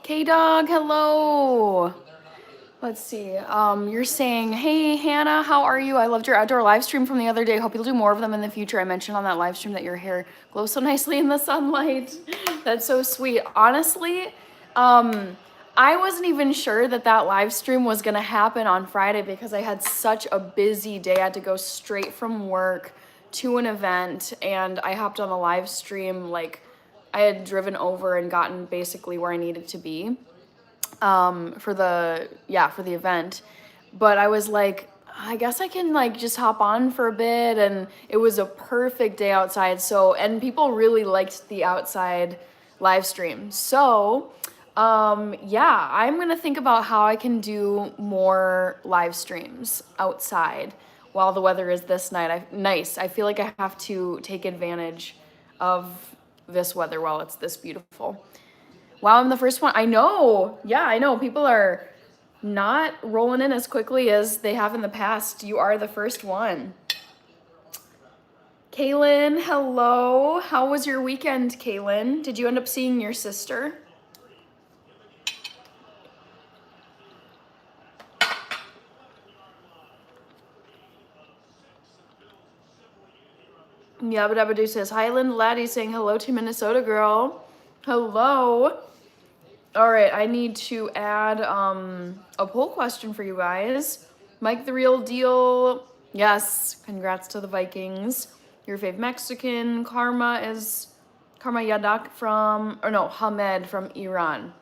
K-Dog, hello. Let's see. You're saying, hey, Hannah, how are you? I loved your outdoor live stream from the other day. Hope you'll do more of them in the future. I mentioned on that live stream that your hair glows so nicely in the sunlight. That's so sweet. Honestly, I wasn't even sure that that live stream was going to happen on Friday because I had such a busy day. I had to go straight from work to an event, and I hopped on a live stream. Like, I had driven over and gotten basically where I needed to be for the event. But I was like, I guess I can like just hop on for a bit, and it was a perfect day outside. So, and people really liked the outside live stream. So, yeah, I'm gonna think about how I can do more live streams outside while the weather is this nice. I feel like I have to take advantage of this weather while it's this beautiful. Wow, I'm the first one. I know. Yeah, I know. People are not rolling in as quickly as they have in the past. You are the first one. Kaylin, hello. How was your weekend, Kaylin? Did you end up seeing your sister? Yabba Dabba Doo says, Highland Laddie saying hello to Minnesota girl. Hello. All right, I need to add a poll question for you guys. Mike the Real Deal. Yes, congrats to the Vikings. Your fave Mexican. Karma Yadak Hamed from Iran.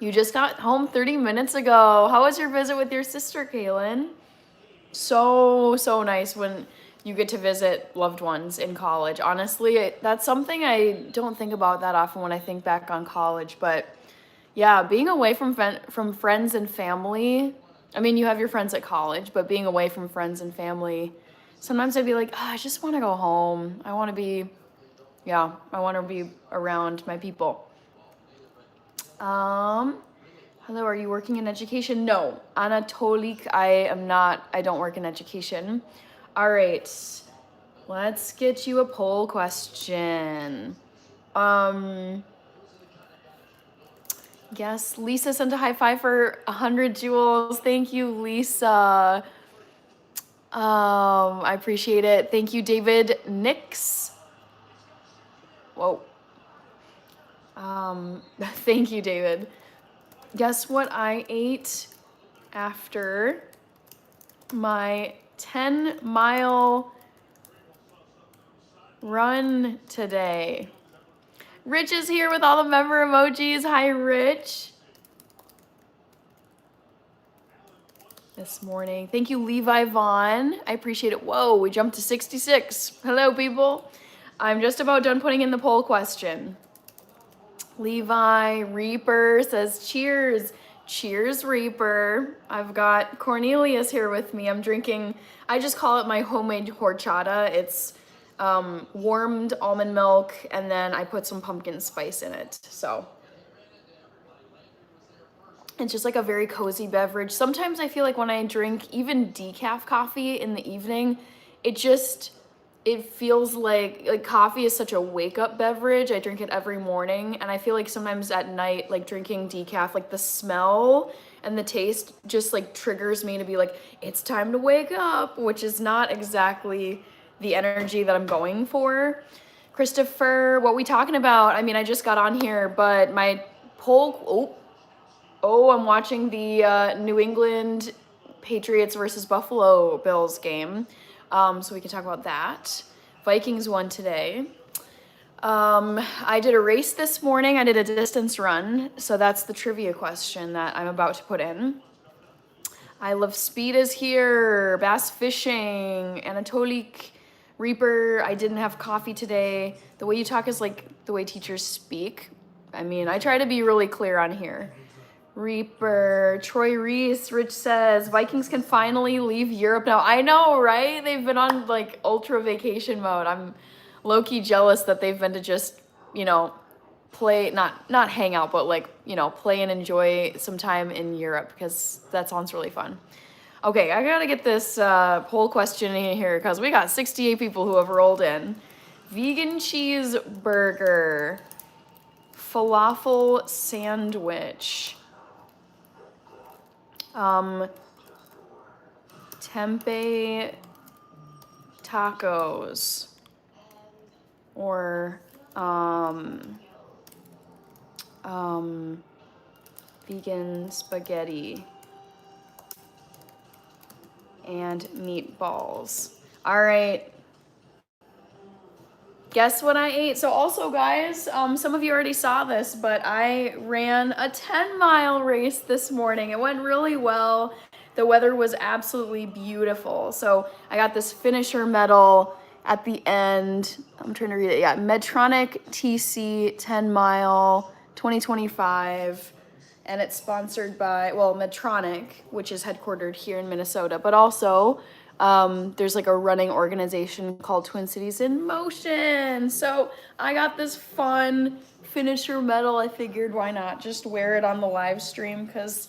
You just got home 30 minutes ago. How was your visit with your sister, Kaylin? So nice when you get to visit loved ones in college. Honestly, that's something I don't think about that often when I think back on college. But yeah, being away from friends and family. I mean, you have your friends at college, but being away from friends and family, sometimes I'd be like, I just want to go home. I want to be around my people. Hello, are you working in education? No, Anatolik, I am not. I don't work in education. All right, let's get you a poll question. Yes, Lisa sent a high five for 100 jewels. Thank you, Lisa. I appreciate it. Thank you, David Nix. Whoa. Thank you, David. Guess what I ate after my 10-mile run today? Rich is here with all the member emojis. Hi, Rich. This morning. Thank you, Levi Vaughn. I appreciate it. Whoa, we jumped to 66. Hello, people. I'm just about done putting in the poll question. Levi Reaper says, cheers. Cheers, Reaper. I've got Cornelius here with me. I'm drinking, I just call it my homemade horchata. It's warmed almond milk, and then I put some pumpkin spice in it. So it's just like a very cozy beverage. Sometimes I feel like when I drink even decaf coffee in the evening, it feels like coffee is such a wake-up beverage. I drink it every morning, and I feel like sometimes at night, like drinking decaf, like the smell and the taste just like triggers me to be like, it's time to wake up, which is not exactly the energy that I'm going for. Christopher, what we talking about? I mean, I just got on here, but my poll, I'm watching the New England Patriots versus Buffalo Bills game. So we can talk about that. Vikings won today. I did a race this morning. I did a distance run. So that's the trivia question that I'm about to put in. I Love Speed is here. Bass Fishing. Anatolik. Reaper. I didn't have coffee today. The way you talk is like the way teachers speak. I mean, I try to be really clear on here. Reaper, Troy Reese, Rich says, Vikings can finally leave Europe now. I know, right? They've been on like ultra vacation mode. I'm low-key jealous that they've been to just, play, not hang out, but like, you know, play and enjoy some time in Europe, because that sounds really fun. Okay, I gotta get this poll question in here because we got 68 people who have rolled in. Vegan cheeseburger, falafel sandwich, tempeh tacos, or vegan spaghetti and meatballs. All right. Guess what I ate? So also, guys, some of you already saw this, but I ran a 10-mile race this morning. It went really well. The weather was absolutely beautiful. So I got this finisher medal at the end. I'm trying to read it. Yeah, Medtronic TC 10 mile 2025. And it's sponsored by, well, Medtronic, which is headquartered here in Minnesota, but also there's like a running organization called Twin Cities in Motion. So I got this fun finisher medal. I figured why not just wear it on the live stream, because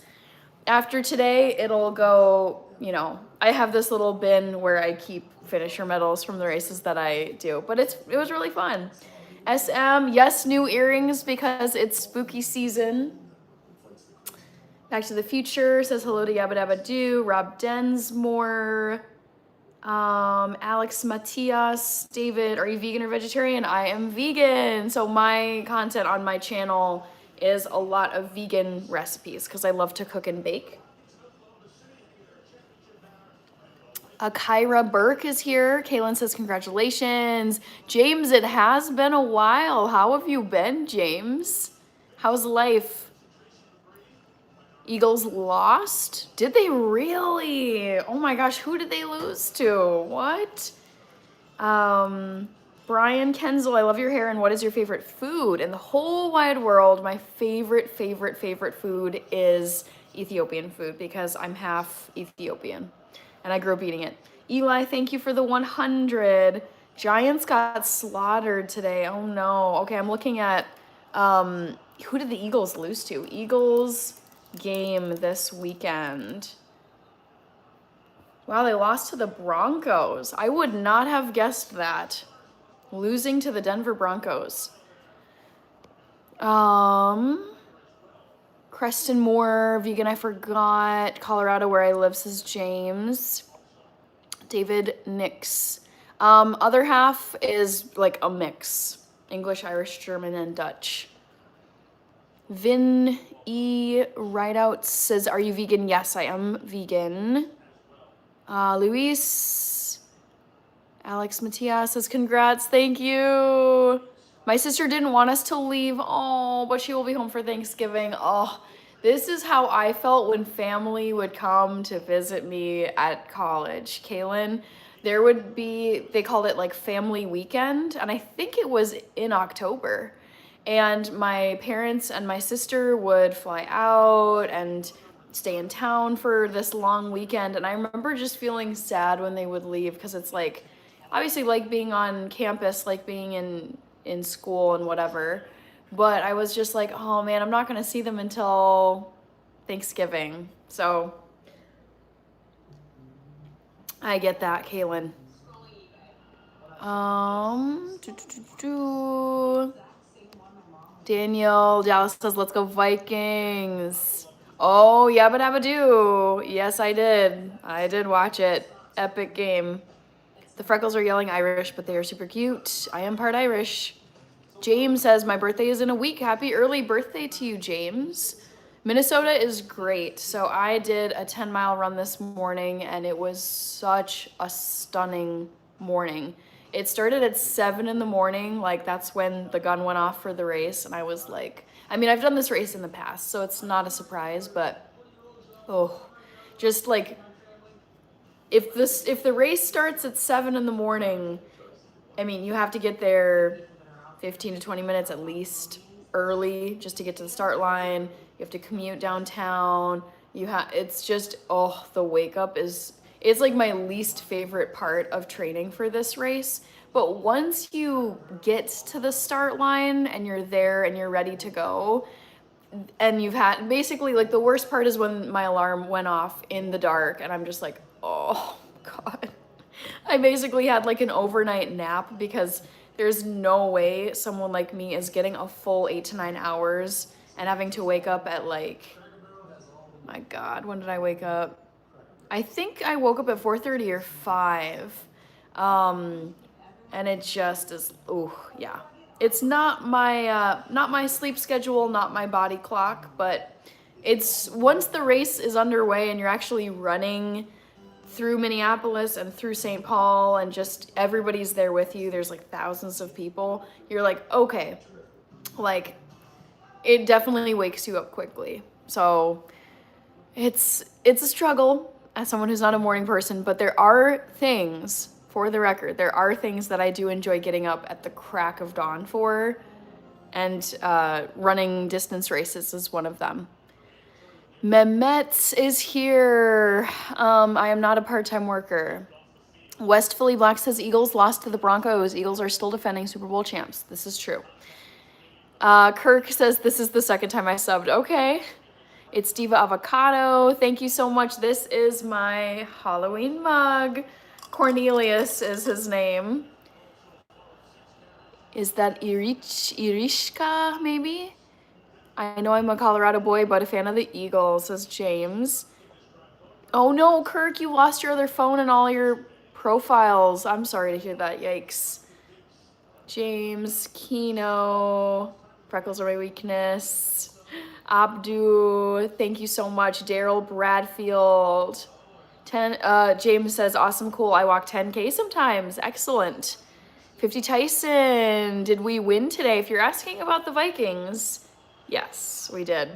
after today it'll go, you know, I have this little bin where I keep finisher medals from the races that I do, but it was really fun. SM, yes, new earrings because it's spooky season. Back to the Future says hello to Yabba Dabba Doo. Rob Densmore, Alex Matias, David, are you vegan or vegetarian? I am vegan. So my content on my channel is a lot of vegan recipes because I love to cook and bake. Kyra Burke is here. Kaylin says congratulations. James, it has been a while. How have you been, James? How's life? Eagles lost? Did they really? Oh my gosh, who did they lose to? What? Brian Kenzel, I love your hair, and what is your favorite food? In the whole wide world, my favorite food is Ethiopian food because I'm half Ethiopian and I grew up eating it. Eli, thank you for the 100. Giants got slaughtered today. Oh no. Okay, I'm looking at who did the Eagles lose to? Eagles game this weekend. Wow, they lost to the Broncos. I would not have guessed that. Losing to the Denver Broncos. Creston Moore, vegan, I forgot. Colorado, where I live, says James. David Nix. Other half is like a mix. English, Irish, German, and Dutch. Vin E. Rideout says, are you vegan? Yes, I am vegan. Luis. Alex Matias says, congrats, thank you. My sister didn't want us to leave, but she will be home for Thanksgiving. This is how I felt when family would come to visit me at college. Kaylin, there would be, they called it like family weekend, and I think it was in October. And my parents and my sister would fly out and stay in town for this long weekend. And I remember just feeling sad when they would leave, because it's like, obviously like being on campus, like being in school and whatever. But I was just like, oh man, I'm not gonna see them until Thanksgiving. So I get that, Kaylin. Daniel Dallas says, let's go Vikings. Oh, Yabba Dabba Doo. Yes, I did. I did watch it. Epic game. The freckles are yelling Irish, but they are super cute. I am part Irish. James says, my birthday is in a week. Happy early birthday to you, James. Minnesota is great. So I did a 10-mile run this morning, and it was such a stunning morning. It started at 7 in the morning. Like, that's when the gun went off for the race. And I was like, I mean, I've done this race in the past, so it's not a surprise, but, just like, if the race starts at 7 in the morning, I mean, you have to get there 15 to 20 minutes at least early just to get to the start line. You have to commute downtown. It's just, the wake up is, It's like my least favorite part of training for this race. But once you get to the start line and you're there and you're ready to go, and you've had basically like the worst part is when my alarm went off in the dark and I'm just like, oh God. I basically had like an overnight nap because there's no way someone like me is getting a full 8 to 9 hours and having to wake up at like, my God, when did I wake up? I think I woke up at 4:30 or 5. And it just is, ooh, yeah. It's not my sleep schedule, not my body clock, but it's once the race is underway and you're actually running through Minneapolis and through St. Paul and just everybody's there with you, there's like thousands of people, you're like, okay, like it definitely wakes you up quickly. So it's a struggle as someone who's not a morning person, but there are things, for the record, there are things that I do enjoy getting up at the crack of dawn for, and running distance races is one of them. Mehmet is here. I am not a part-time worker. West Philly Black says Eagles lost to the Broncos. Eagles are still defending Super Bowl champs. This is true. Kirk says this is the second time I subbed. Okay. It's Diva Avocado. Thank you so much. This is my Halloween mug. Cornelius is his name. Is that Irishka, maybe? I know I'm a Colorado boy, but a fan of the Eagles, says James. Oh no, Kirk, you lost your other phone and all your profiles. I'm sorry to hear that. Yikes. James, Kino, freckles are my weakness. Abdu, thank you so much. Daryl Bradfield. James says, awesome, cool. I walk 10K sometimes. Excellent. 50 Tyson, did we win today? If you're asking about the Vikings, yes, we did.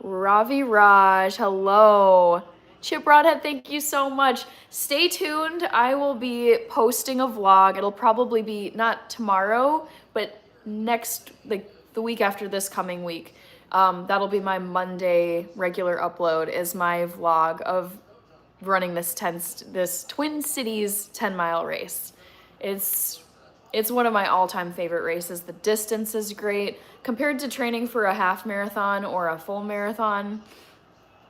Ravi Raj, hello. Chip Broadhead, thank you so much. Stay tuned. I will be posting a vlog. It'll probably be not tomorrow, but next, like the week after this coming week. That'll be my Monday regular upload, is my vlog of running this Twin Cities 10-mile race. It's one of my all-time favorite races. The distance is great compared to training for a half marathon or a full marathon.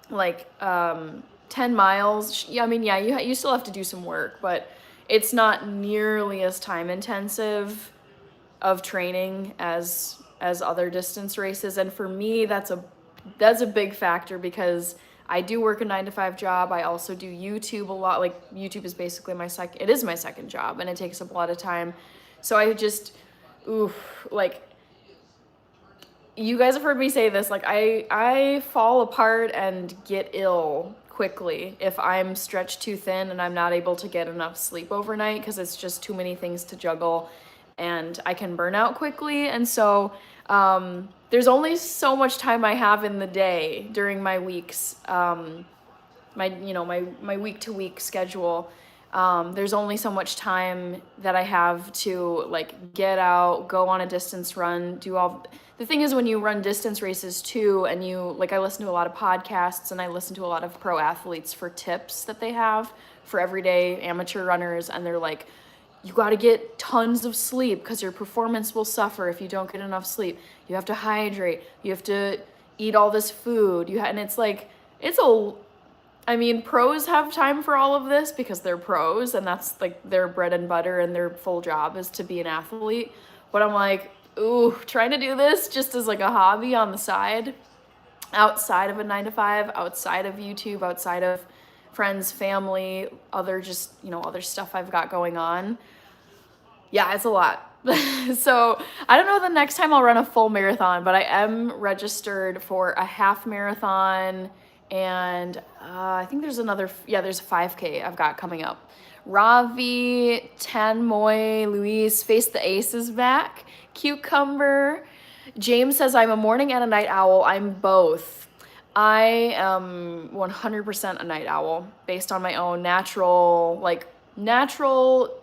Like 10 miles, I mean, yeah, you still have to do some work, but it's not nearly as time intensive of training as other distance races. And for me, that's a big factor because I do work a 9-to-5 job. I also do YouTube a lot. Like YouTube is basically my second job, and it takes up a lot of time. So I just, like, you guys have heard me say this, like I fall apart and get ill quickly if I'm stretched too thin and I'm not able to get enough sleep overnight, because it's just too many things to juggle and I can burn out quickly. And so there's only so much time I have in the day during my weeks, my week-to-week schedule. There's only so much time that I have to like get out, go on a distance run, the thing is when you run distance races too, and I listen to a lot of podcasts and I listen to a lot of pro athletes for tips that they have for everyday amateur runners. And they're like, you got to get tons of sleep because your performance will suffer if you don't get enough sleep. You have to hydrate. You have to eat all this food. And it's like, pros have time for all of this because they're pros and that's like their bread and butter and their full job is to be an athlete. But I'm like, trying to do this just as like a hobby on the side, outside of a 9-to-5, outside of YouTube, outside of friends, family, other stuff I've got going on. Yeah, it's a lot. So I don't know the next time I'll run a full marathon, but I am registered for a half marathon. And I think there's there's a 5K I've got coming up. Ravi, Tanmoy, Luis, Face the Aces back. Cucumber. James says, I'm a morning and a night owl. I'm both. I am 100% a night owl based on my own natural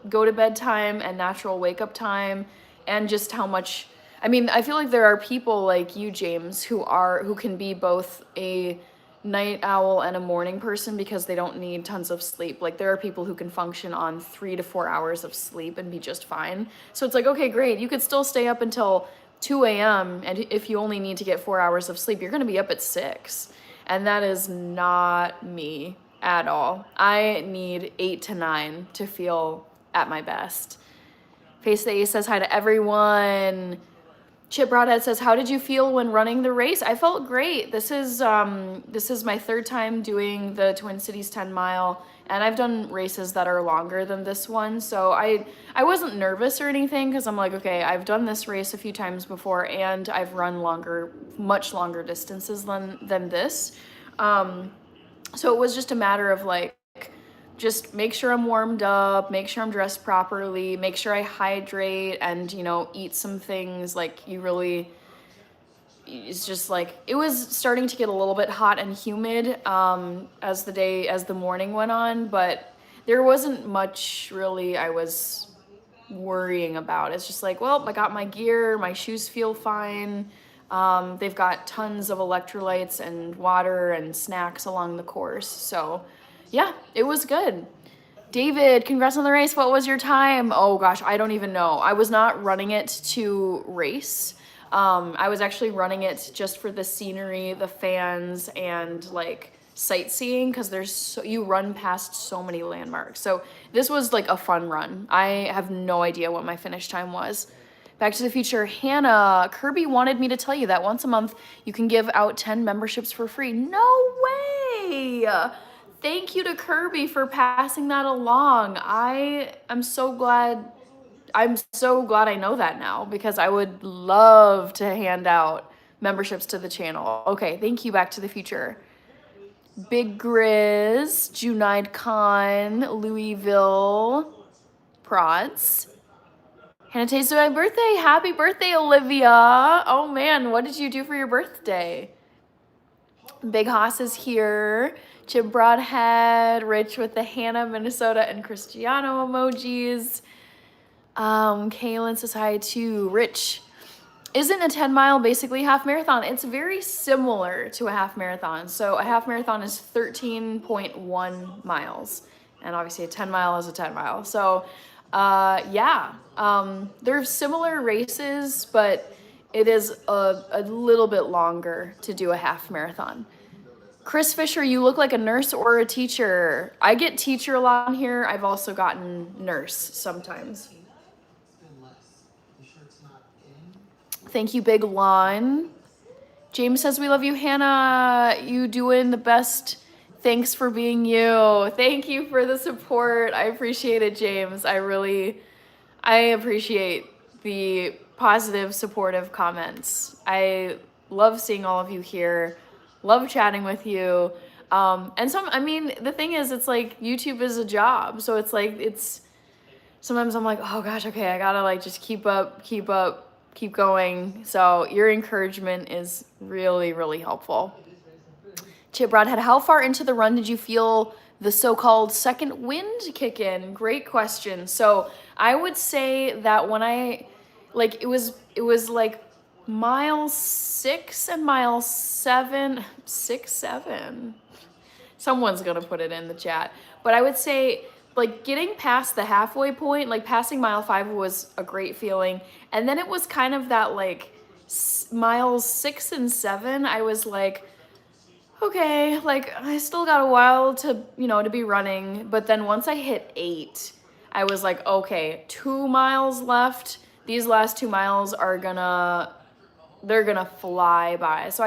go to bed time and natural wake up time, and just how much, I feel like there are people like you, James, who can be both a night owl and a morning person because they don't need tons of sleep. Like there are people who can function on 3 to 4 hours of sleep and be just fine. So it's like, okay, great. You could still stay up until 2 a.m. and if you only need to get 4 hours of sleep, you're going to be up at 6. And that is not me at all. I need 8 to 9 to feel at my best. Face the Ace says hi to everyone. Chip Broadhead says, how did you feel when running the race? I felt great. This is my third time doing the Twin Cities 10 mile, and I've done races that are longer than this one. So I wasn't nervous or anything because I'm like, okay, I've done this race a few times before and I've run much longer distances than this. So it was just a matter of like, just make sure I'm warmed up, make sure I'm dressed properly, make sure I hydrate and, eat some things. Like it's just like, it was starting to get a little bit hot and humid as the morning went on, but there wasn't much really I was worrying about. It's just like, well, I got my gear, my shoes feel fine. They've got tons of electrolytes and water and snacks along the course. So yeah, it was good. David, congrats on the race. What was your time? Oh gosh, I don't even know. I was not running it to race. I was actually running it just for the scenery, the fans, and like sightseeing because you run past so many landmarks. So this was like a fun run. I have no idea what my finish time was. Back to the Future, Hannah, Kirby wanted me to tell you that once a month you can give out 10 memberships for free. No way! Thank you to Kirby for passing that along. I'm so glad I know that now because I would love to hand out memberships to the channel. Okay, thank you, Back to the Future. Big Grizz, Junaid Khan, Louisville, Prods. Hannah Taste my birthday. Happy birthday, Olivia. Oh man, what did you do for your birthday? Big Haas is here. Chip Broadhead, Rich with the Hannah, Minnesota, and Cristiano emojis. Kaylin says hi to Rich. Isn't a 10 mile basically half marathon? It's very similar to a half marathon. So a half marathon is 13.1 miles. And obviously a 10 mile is a 10 mile. So yeah, they're similar races, but it is a little bit longer to do a half marathon. Chris Fisher, you look like a nurse or a teacher. I get teacher a lot on here. I've also gotten nurse sometimes. Thank you, Big Lon. James says, we love you, Hannah. You doing the best. Thanks for being you. Thank you for the support. I appreciate it, James. I appreciate the positive, supportive comments. I love seeing all of you here. Love chatting with you. The thing is, it's like YouTube is a job. So it's like, sometimes I'm like, oh gosh, okay, I gotta like just keep going. So your encouragement is really, really helpful. Chip Broadhead, how far into the run did you feel the so-called second wind kick in? Great question. So I would say that when it was like mile 6 and mile 7, 6, 7. Someone's gonna put it in the chat. But I would say like getting past the halfway point, like passing mile 5 was a great feeling. And then it was kind of that like miles 6 and 7, I was like, okay, like I still got a while to be running. But then once I hit 8, I was like, okay, 2 miles left. These last 2 miles they're gonna fly by. So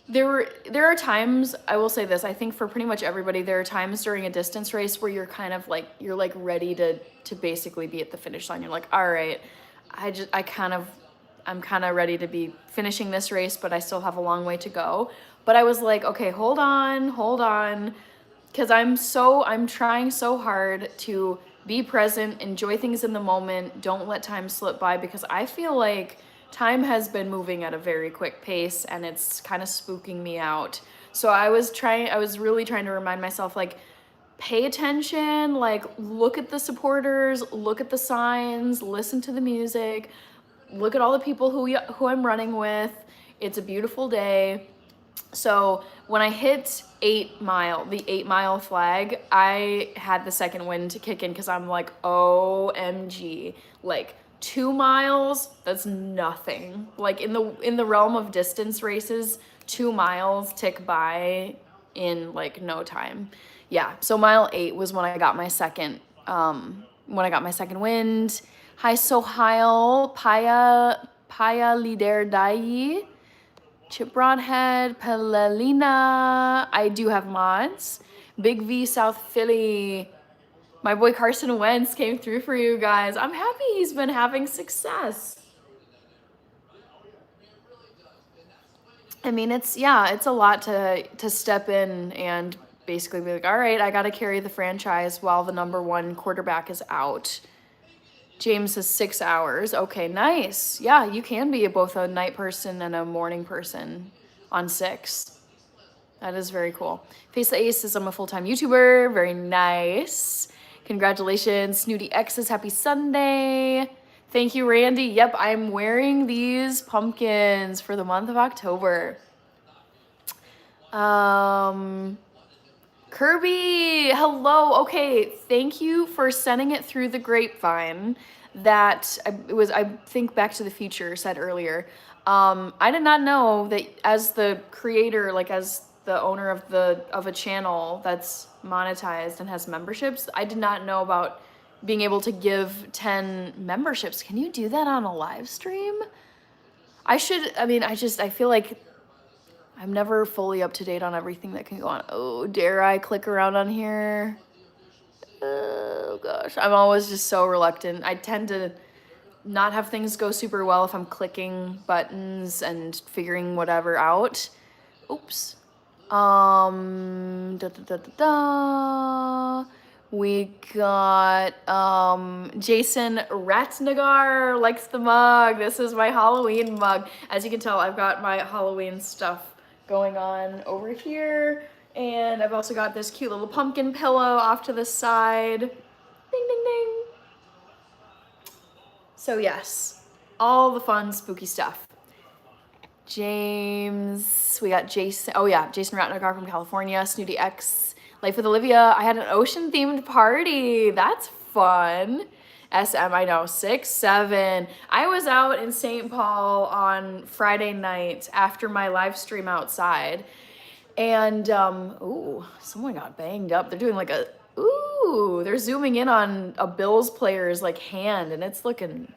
there are times, I will say this, I think for pretty much everybody, there are times during a distance race where you're kind of like, you're like ready to basically be at the finish line. You're like, all right, I'm kind of ready to be finishing this race, but I still have a long way to go. But I was like, okay, hold on. Cause I'm trying so hard to be present, enjoy things in the moment. Don't let time slip by because I feel like time has been moving at a very quick pace and it's kind of spooking me out. So I was really trying to remind myself, like, pay attention, like look at the supporters, look at the signs, listen to the music, look at all the people who I'm running with. It's a beautiful day. So when I hit the 8 mile flag, I had the second wind to kick in because I'm like, OMG, like 2 miles, that's nothing. Like in the realm of distance races, 2 miles tick by in like no time. Yeah, so mile 8 was when I got my second wind. Hi Sohail, Paya Lider Dai. Chip Broadhead, Pelelina. I do have mods. Big V South Philly. My boy Carson Wentz came through for you guys. I'm happy he's been having success. I mean, it's a lot to step in and basically be like, all right, I got to carry the franchise while the number one quarterback is out. James says 6 hours. Okay, nice. Yeah, you can be both a night person and a morning person on 6. That is very cool. Face the Ace says I'm a full-time YouTuber. Very nice. Congratulations. Snooty X says happy Sunday. Thank you, Randy. Yep, I'm wearing these pumpkins for the month of October. Kirby, hello. Okay, thank you for sending it through the grapevine. That it was, I think Back to the Future said earlier. I did not know that as the creator, like as the owner of a channel that's monetized and has memberships, I did not know about being able to give 10 memberships. Can you do that on a live stream? I feel like I'm never fully up to date on everything that can go on. Oh, dare I click around on here? Oh gosh, I'm always just so reluctant. I tend to not have things go super well if I'm clicking buttons and figuring whatever out. Oops. We got Jason Ratnagar likes the mug. This is my Halloween mug. As you can tell, I've got my Halloween stuff going on over here. And I've also got this cute little pumpkin pillow off to the side. Ding, ding, ding. So yes, all the fun, spooky stuff. James, we got Jason. Oh yeah, Jason Ratnagar from California. Snooty X, Life with Olivia. I had an ocean-themed party. That's fun. SM, I know, 6, 7. I was out in St. Paul on Friday night after my live stream outside. And, ooh, someone got banged up. They're doing like they're zooming in on a Bills player's like hand and it's looking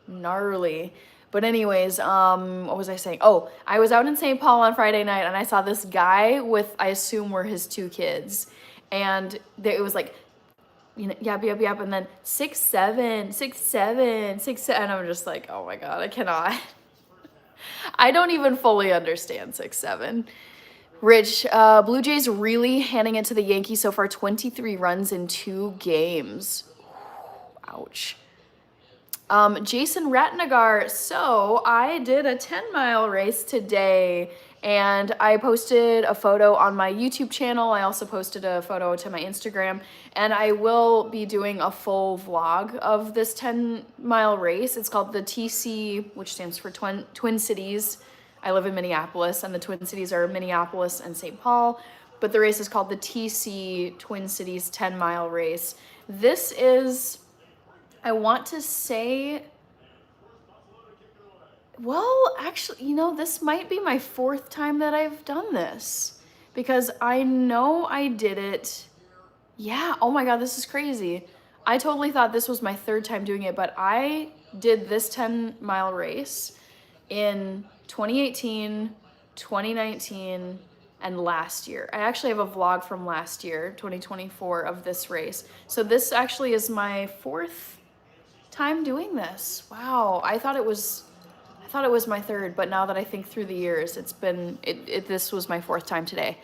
gnarly. But anyways, what was I saying? Oh, I was out in St. Paul on Friday night and I saw this guy with, I assume were his 2 kids. And it was like, yap, and then 6, 7, 6, 7, 6, 7. And I'm just like, oh my God, I cannot. I don't even fully understand 6, 7. Rich, Blue Jays really handing it to the Yankees so far, 23 runs in 2 games. Ouch. Jason Ratnagar, so I did a 10-mile race today and I posted a photo on my YouTube channel. I also posted a photo to my Instagram and I will be doing a full vlog of this 10-mile race. It's called the TC, which stands for Twin Cities. I live in Minneapolis and the Twin Cities are Minneapolis and St. Paul, but the race is called the TC Twin Cities 10-mile race. This is, I want to say, well, actually, this might be my 4th time that I've done this because I know I did it. Yeah, oh my God, this is crazy. I totally thought this was my 3rd time doing it, but I did this 10-mile race in 2018, 2019, and last year. I actually have a vlog from last year, 2024, of this race. So this actually is my 4th time doing this. Wow, I thought it was my 3rd, but now that I think through the years, this was my 4th time today.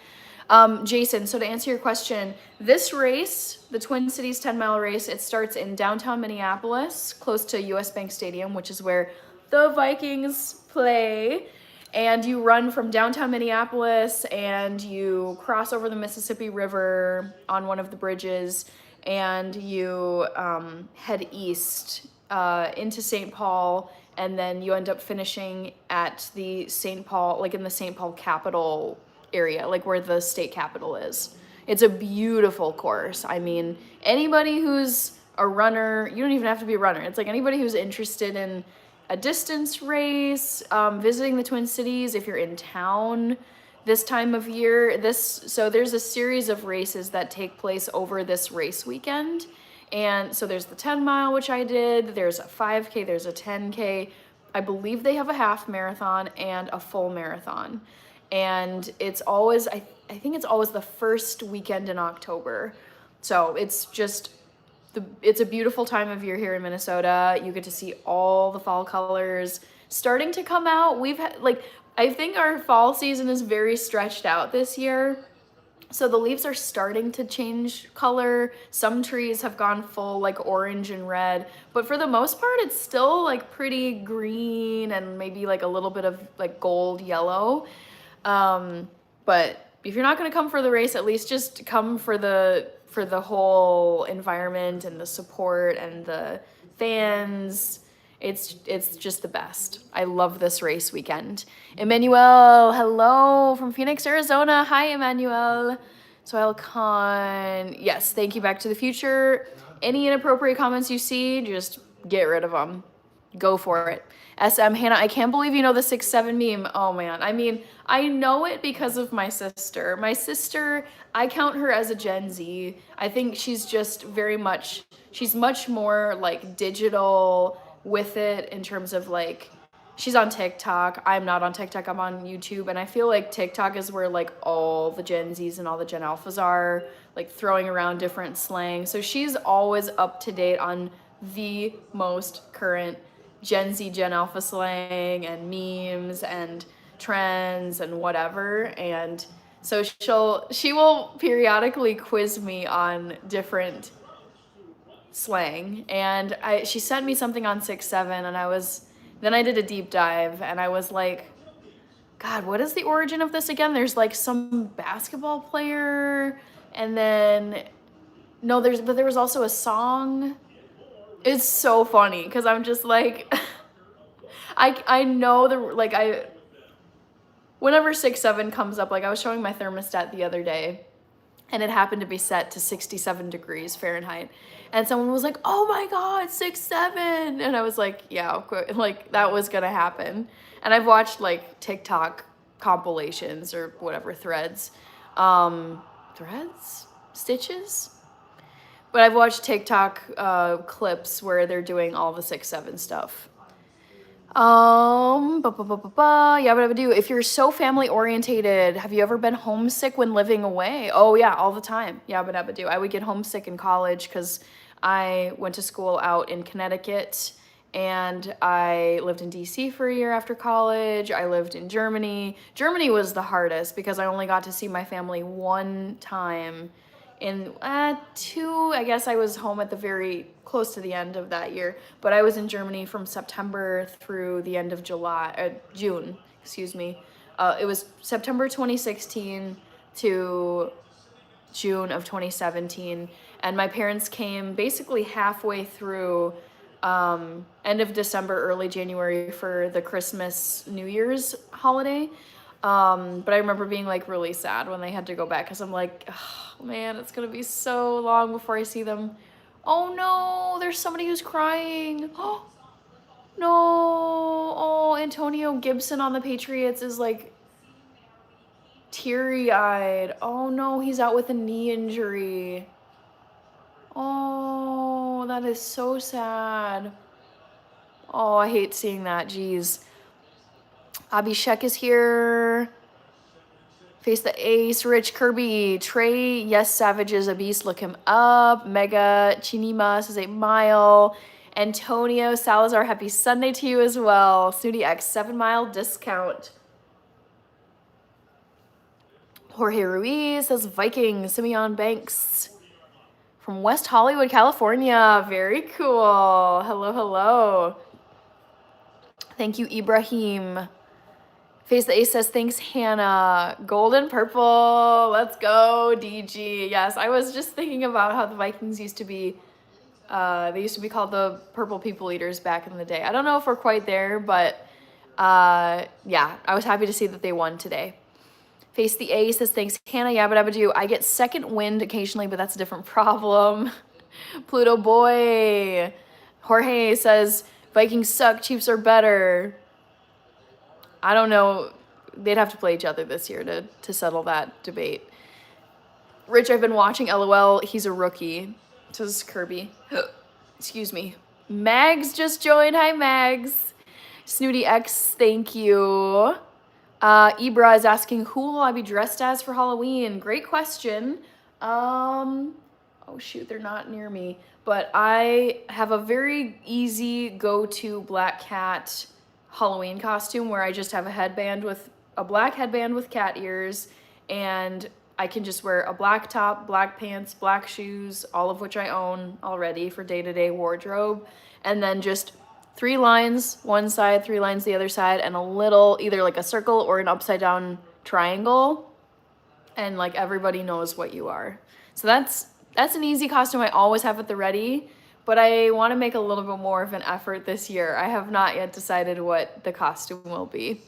Jason, so to answer your question, this race, the Twin Cities 10-mile race, it starts in downtown Minneapolis, close to US Bank Stadium, which is where the Vikings play. And you run from downtown Minneapolis and you cross over the Mississippi River on one of the bridges and you head east into St. Paul and then you end up finishing at the St. Paul, like in the St. Paul Capitol area, like where the state capitol is. It's a beautiful course. I mean, anybody who's a runner, you don't even have to be a runner. It's like anybody who's interested in a distance race, visiting the Twin Cities, if you're in town this time of year, so there's a series of races that take place over this race weekend. And so there's the 10 mile, which I did, there's a 5K, there's a 10K. I believe they have a half marathon and a full marathon. And it's always, I think it's always the first weekend in October. So it's just, it's a beautiful time of year here in Minnesota. You get to see all the fall colors starting to come out. We've had, like, I think our fall season is very stretched out this year. So the leaves are starting to change color. Some trees have gone full like orange and red, but for the most part, it's still like pretty green and maybe like a little bit of like gold yellow. But if you're not going to come for the race, at least just come for the whole environment and the support and the fans. It's just the best. I love this race weekend. Emmanuel, hello from Phoenix, Arizona. Hi, Emmanuel. Soil Khan. Yes, thank you, Back to the Future. Any inappropriate comments you see, just get rid of them. Go for it. SM Hannah, I can't believe you know the 6'7" meme. Oh man, I mean, I know it because of my sister. My sister, I count her as a Gen Z. I think she's just she's much more like digital with it in terms of like, she's on TikTok. I'm not on TikTok, I'm on YouTube. And I feel like TikTok is where like all the Gen Zs and all the Gen Alphas are, like throwing around different slang. So she's always up to date on the most current Gen Z, Gen Alpha slang and memes and trends and whatever. And so she will periodically quiz me on different slang. And she sent me something on 6'7", and then I did a deep dive and I was like, God, what is the origin of this again? There's like some basketball player, and then but there was also a song. It's so funny because I'm just like, I know whenever 6'7" comes up, like I was showing my thermostat the other day and it happened to be set to 67 degrees Fahrenheit. And someone was like, oh my God, 6'7". And I was like, yeah, of course, like that was gonna happen. And I've watched like TikTok compilations or whatever, threads, stitches? But I've watched TikTok clips where they're doing all the 6'7" stuff. Yabba dabba do. If you're so family orientated, have you ever been homesick when living away? Oh yeah, all the time. Yabba dabba do. I would get homesick in college because I went to school out in Connecticut and I lived in DC for a year after college. I lived in Germany. Germany was the hardest because I only got to see my family one time in two. I guess I was home at the very close to the end of that year, but I was in Germany from September through the end of June, excuse me. It was September 2016 to June of 2017, and my parents came basically halfway through end of December, early January for the Christmas, New Year's holiday. But I remember being like really sad when they had to go back because I'm like, oh, man, it's gonna be so long before I see them. Oh no, there's somebody who's crying. Oh no, oh, Antonio Gibson on the Patriots is like teary-eyed. Oh no, he's out with a knee injury. Oh, that is so sad. Oh, I hate seeing that, jeez. Abhishek is here. Face the Ace, Rich Kirby, Trey, yes, Savage is a beast, look him up. Mega Chinima says 8 Mile. Antonio Salazar, happy Sunday to you as well. Snooty X, 7 Mile discount. Jorge Ruiz says Vikings, Simeon Banks from West Hollywood, California. Very cool. Hello, hello. Thank you, Ibrahim. Face the Ace says, thanks, Hannah. Golden purple. Let's go, DG. Yes, I was just thinking about how the Vikings used to be They used to be called the Purple People Eaters back in the day. I don't know if we're quite there, but yeah, I was happy to see that they won today. Face the A says, thanks, Hannah. Yabba dabba do. I get second wind occasionally, but that's a different problem. Pluto boy. Jorge says, Vikings suck, Chiefs are better. I don't know. They'd have to play each other this year to settle that debate. Rich, I've been watching LOL. He's a rookie. Says Kirby. Excuse me. Mags just joined. Hi, Mags. Snooty X, thank you. Ibra is asking, who will I be dressed as for Halloween? Great question. Oh shoot, they're not near me. But I have a very easy go-to Black Cat Halloween costume where I just have a black headband with cat ears, and I can just wear a black top, black pants, black shoes, all of which I own already for day-to-day wardrobe, and then just 3 lines one side, 3 lines the other side, and a little, either like a circle or an upside down triangle, and like everybody knows what you are. So that's an easy costume I always have at the ready, but I want to make a little bit more of an effort this year. I have not yet decided what the costume will be.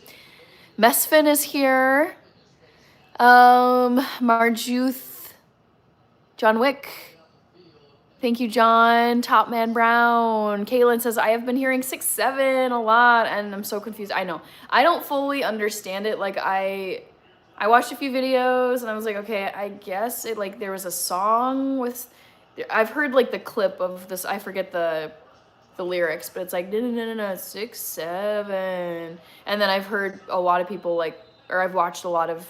Mesfin is here. Marjuth, John Wick. Thank you, John. Top Man Brown. Kaylin says, I have been hearing 6-7 a lot, and I'm so confused. I know. I don't fully understand it. Like, I watched a few videos, and I was like, okay, I guess it, like, there was a song with... I've heard, like, the clip of this. I forget the lyrics, but it's like, no, 6-7. And then I've heard a lot of people, like... Or I've watched a lot of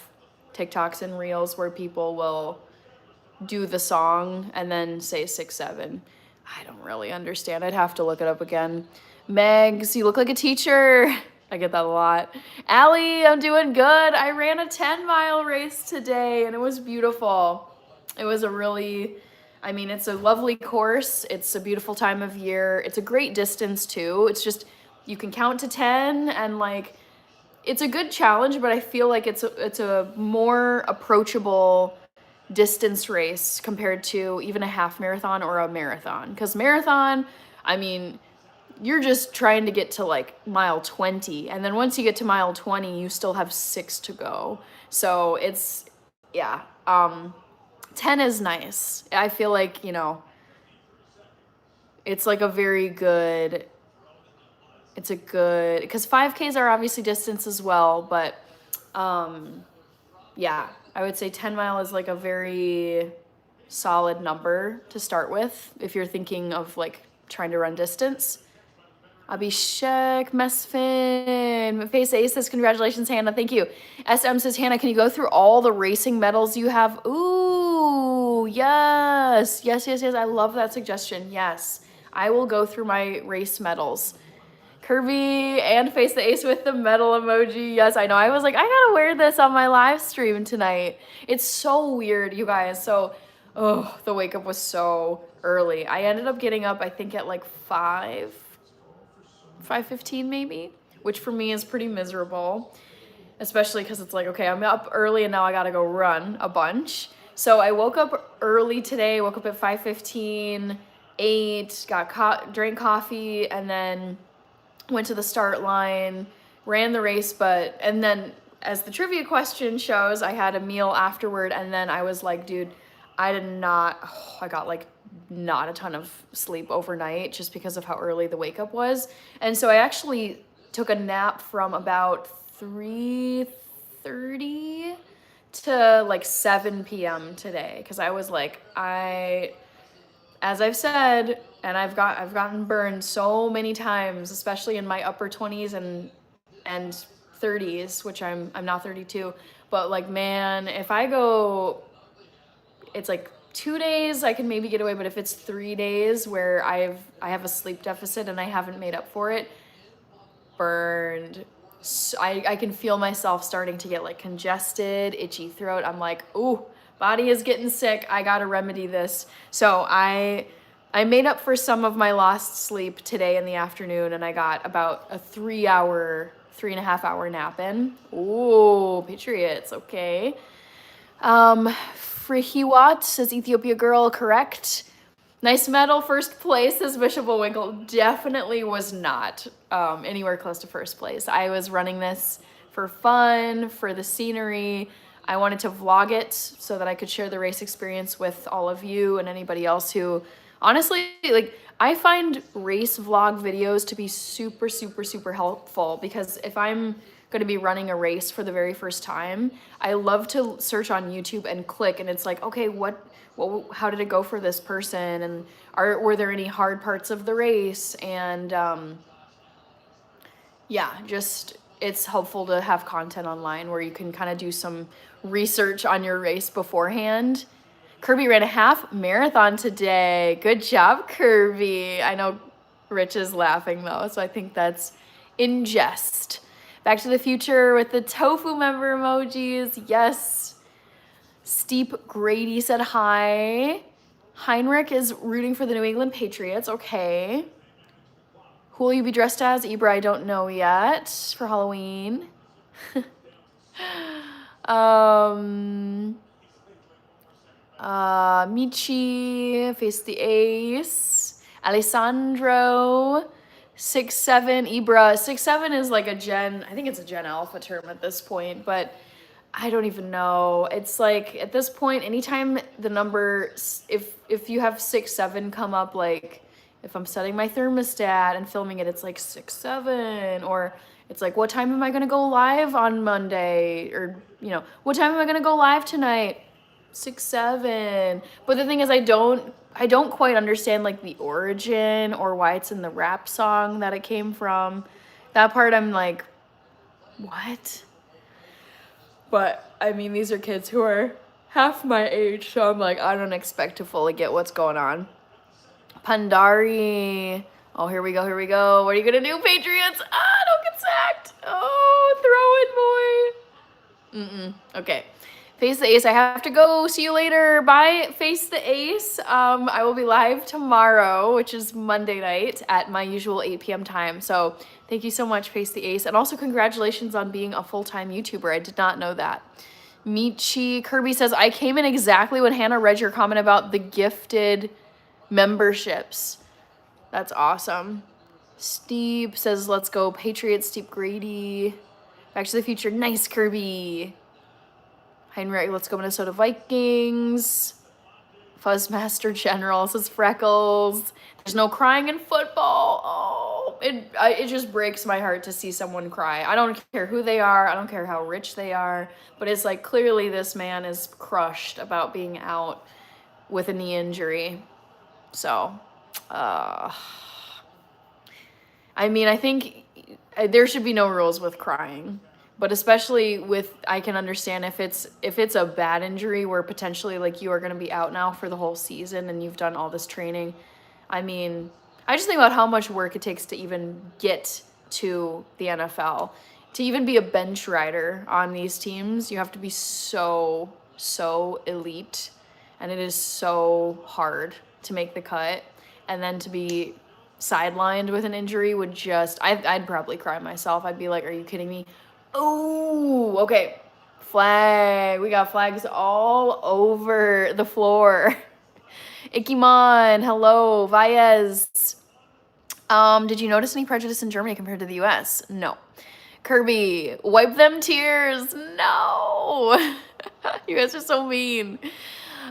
TikToks and Reels where people will do the song and then say 6-7. I don't really understand. I'd have to look it up again. Megs, you look like a teacher. I get that a lot. Allie, I'm doing good. I ran a 10-mile race today and it was beautiful. It was a really, I mean, it's a lovely course. It's a beautiful time of year. It's a great distance too. It's just, you can count to 10 and like, it's a good challenge, but I feel like it's a more approachable distance race compared to even a half marathon or a marathon. Because marathon, I mean, you're just trying to get to like mile 20. And then once you get to mile 20, you still have 6 to go. So it's, yeah, 10 is nice. I feel like, you know, it's like a very good, it's a good, because 5Ks are obviously distance as well, but yeah, I would say 10 mile is like a very solid number to start with if you're thinking of like trying to run distance. Abhishek, Mesfin, Face Ace says, congratulations, Hannah. Thank you. SM says, Hannah, can you go through all the racing medals you have? Ooh, yes. I love that suggestion. Yes, I will go through my race medals. Kirby and Face the Ace with the medal emoji. Yes, I know. I was like, I gotta wear this on my live stream tonight. It's so weird, you guys. So, oh, the wake up was so early. I ended up getting up, I think, at like 5:15 maybe, which for me is pretty miserable, especially because it's like, okay, I'm up early and now I gotta go run a bunch. So I woke up early today, woke up at 5:15, ate, drank coffee, and then went to the start line, ran the race, and then as the trivia question shows, I had a meal afterward, and then I was like, dude, I got like not a ton of sleep overnight just because of how early the wake up was. And so I actually took a nap from about 3:30 to like 7 p.m. today, because I was like, as I've said, and I've gotten burned so many times, especially in my upper 20s and 30s, which I'm not 32, but like, man, if I go, it's like 2 days I can maybe get away, but if it's 3 days where I have a sleep deficit and I haven't made up for it, burned. So I can feel myself starting to get like congested, itchy throat. I'm like, ooh, body is getting sick. I gotta remedy this. So I made up for some of my lost sleep today in the afternoon, and I got about a 3.5 hour nap in. Ooh, Patriots, okay. Frihiwat says Ethiopia girl, correct. Nice medal, first place, says Bishop Winkle. Definitely was not anywhere close to first place. I was running this for fun, for the scenery. I wanted to vlog it so that I could share the race experience with all of you and anybody else who, honestly, like, I find race vlog videos to be super, super, super helpful, because if I'm going to be running a race for the very first time, I love to search on YouTube and click, and it's like, okay, how did it go for this person, and were there any hard parts of the race? And yeah, just, it's helpful to have content online where you can kind of do some research on your race beforehand. Kirby ran a half marathon today. Good job, Kirby. I know Rich is laughing though, so I think that's in jest. Back to the Future with the tofu member emojis. Yes. Steep Grady said hi. Heinrich is rooting for the New England Patriots. Okay. Who will you be dressed as? Ibra, I don't know yet for Halloween. Michi, Face the Ace. Alessandro. 6'7", Ibra. 6'7" is like I think it's a Gen Alpha term at this point, but I don't even know. It's like, at this point, anytime the number, if you have 6'7" come up, like, if I'm setting my thermostat and filming it, it's like 6'7", or it's like, what time am I gonna go live on Monday? Or, what time am I gonna go live tonight? 6'7". But the thing is, I don't quite understand, like, the origin or why it's in the rap song that it came from. That part I'm like, what? But I mean, these are kids who are half my age, so I'm like, I don't expect to fully get what's going on. Pandari. Oh, here we go. What are you gonna do, Patriots? Don't get sacked. Oh, throw it, boy. Okay. Face the Ace, I have to go. See you later. Bye, Face the Ace. I will be live tomorrow, which is Monday night at my usual 8 p.m. time. So thank you so much, Face the Ace. And also congratulations on being a full-time YouTuber. I did not know that. Michi Kirby says, I came in exactly when Hannah read your comment about the gifted memberships. That's awesome. Steve says, let's go Patriots, Steve Grady. Back to the Future, nice, Kirby. Heinrich, let's go Minnesota Vikings. Fuzzmaster General says Freckles. There's no crying in football. Oh, it just breaks my heart to see someone cry. I don't care who they are. I don't care how rich they are. But it's like, clearly this man is crushed about being out with a knee injury. So, I mean, I think there should be no rules with crying. But especially I can understand if it's a bad injury where potentially, like, you are going to be out now for the whole season and you've done all this training. I mean, I just think about how much work it takes to even get to the NFL. To even be a bench rider on these teams, you have to be so, so elite. And it is so hard to make the cut. And then to be sidelined with an injury would just, I'd probably cry myself. I'd be like, are you kidding me? Oh, okay. Flag. We got flags all over the floor. Ikimon, hello. Vaez. Did you notice any prejudice in Germany compared to the US? No. Kirby, wipe them tears. No. You guys are so mean.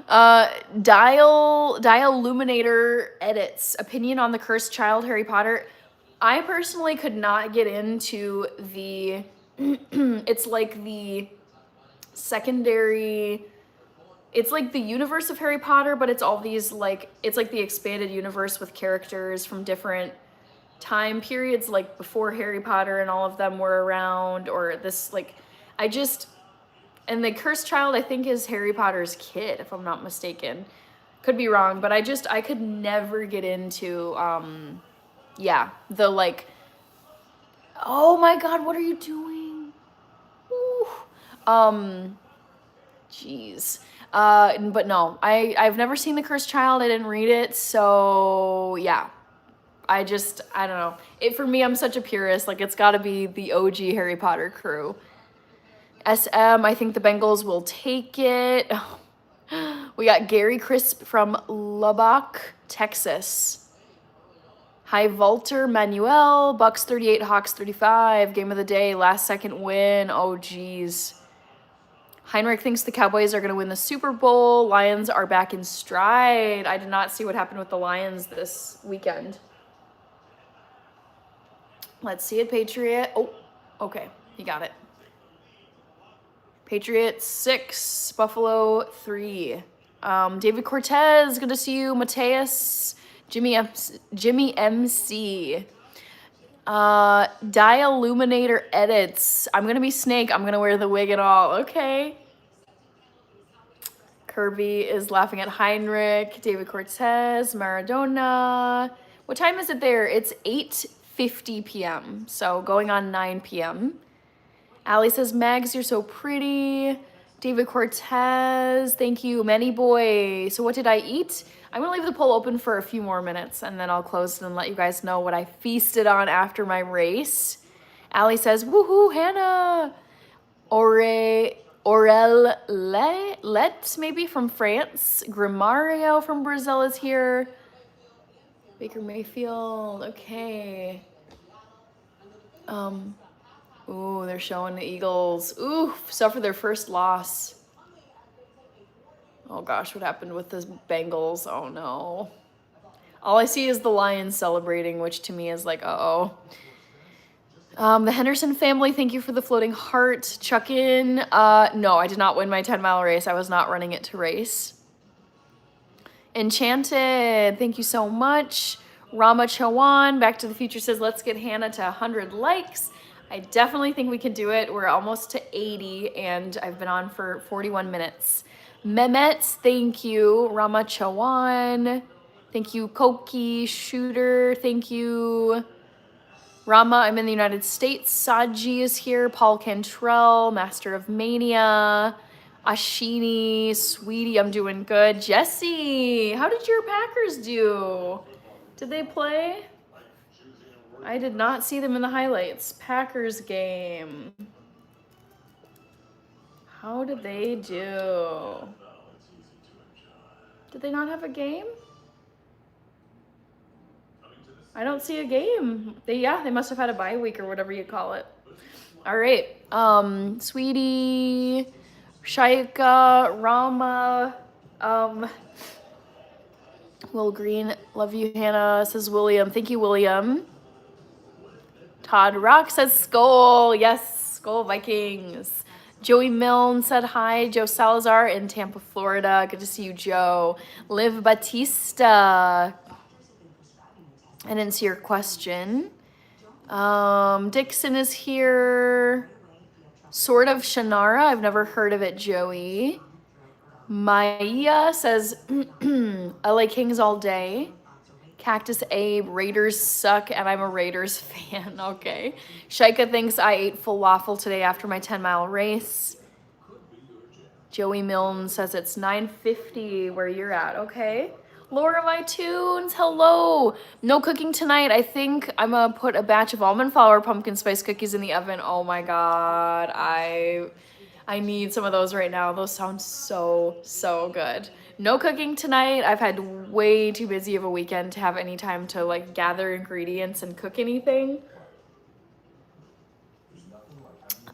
Dial Luminator edits. Opinion on the cursed child Harry Potter. I personally could not get into the it's like the secondary, it's like the universe of Harry Potter, but it's all these, like, it's like the expanded universe with characters from different time periods, like before Harry Potter and all of them were around, or this, like, and the cursed child, I think, is Harry Potter's kid, if I'm not mistaken. Could be wrong, but I could never get into, the, like, oh my God, what are you doing? Jeez. But no, I've never seen The Cursed Child. I didn't read it. So yeah, I don't know. For me, I'm such a purist. Like, it's gotta be the OG Harry Potter crew. SM, I think the Bengals will take it. We got Gary Crisp from Lubbock. Texas. Hi, Walter Manuel. Bucks 38, Hawks 35. Game of the day, last second win. Oh, geez. Heinrich thinks the Cowboys are going to win the Super Bowl. Lions are back in stride. I did not see what happened with the Lions this weekend. Let's see it, Patriot. Oh, okay. You got it. Patriots 6, Buffalo 3. David Cortez, good to see you. Mateus, Jimmy MC. Dialuminator edits. I'm gonna be Snake. I'm gonna wear the wig and all. Okay. Kirby is laughing at Heinrich. David Cortez, Maradona. What time is it there? It's 8:50 p.m. So going on 9 p.m. Allie says, Mags, you're so pretty. David Cortez, thank you. Manny Boy. So what did I eat? I'm going to leave the poll open for a few more minutes, and then I'll close it and let you guys know what I feasted on after my race. Allie says, woohoo, Hannah. Aurel Let, maybe, from France. Grimario from Brazil is here. Baker Mayfield, okay. Ooh, they're showing the Eagles. Ooh, suffer their first loss. Oh gosh, what happened with the Bengals? Oh no. All I see is the Lions celebrating, which to me is like, uh-oh. The Henderson family, thank you for the floating heart. Chuck in. No, I did not win my 10-mile race. I was not running it to race. Enchanted, thank you so much. Rama Chawan, Back to the Future says, let's get Hannah to 100 likes. I definitely think we can do it. We're almost to 80, and I've been on for 41 minutes. Mehmet, thank you. Rama Chawan, thank you. Koki Shooter, thank you. Rama, I'm in the United States. Saji is here. Paul Cantrell, Master of Mania. Ashini, Sweetie, I'm doing good. Jesse, how did your Packers do? Did they play? I did not see them in the highlights. Packers game. How did they do? Did they not have a game? I don't see a game. They must have had a bye week or whatever you call it. All right. Sweetie, Shaika, Rama, Will Green, love you, Hannah, says William. Thank you, William. Todd Rock says Skull. Yes, Skull Vikings. Joey Milne said hi. Joe Salazar in Tampa, Florida. Good to see you, Joe. Liv Batista. I didn't see your question. Dixon is here. Sort of Shannara. I've never heard of it, Joey. Maya says LA Kings all day. Cactus Abe, Raiders suck, and I'm a Raiders fan. Okay. Shaika thinks I ate falafel today after my 10-mile race. Joey Milne says it's 9:50 where you're at. Okay. Laura My Tunes, hello. No cooking tonight. I think I'm going to put a batch of almond flour pumpkin spice cookies in the oven. Oh my God. I need some of those right now. Those sound so, so good. No cooking tonight. I've had way too busy of a weekend to have any time to like gather ingredients and cook anything.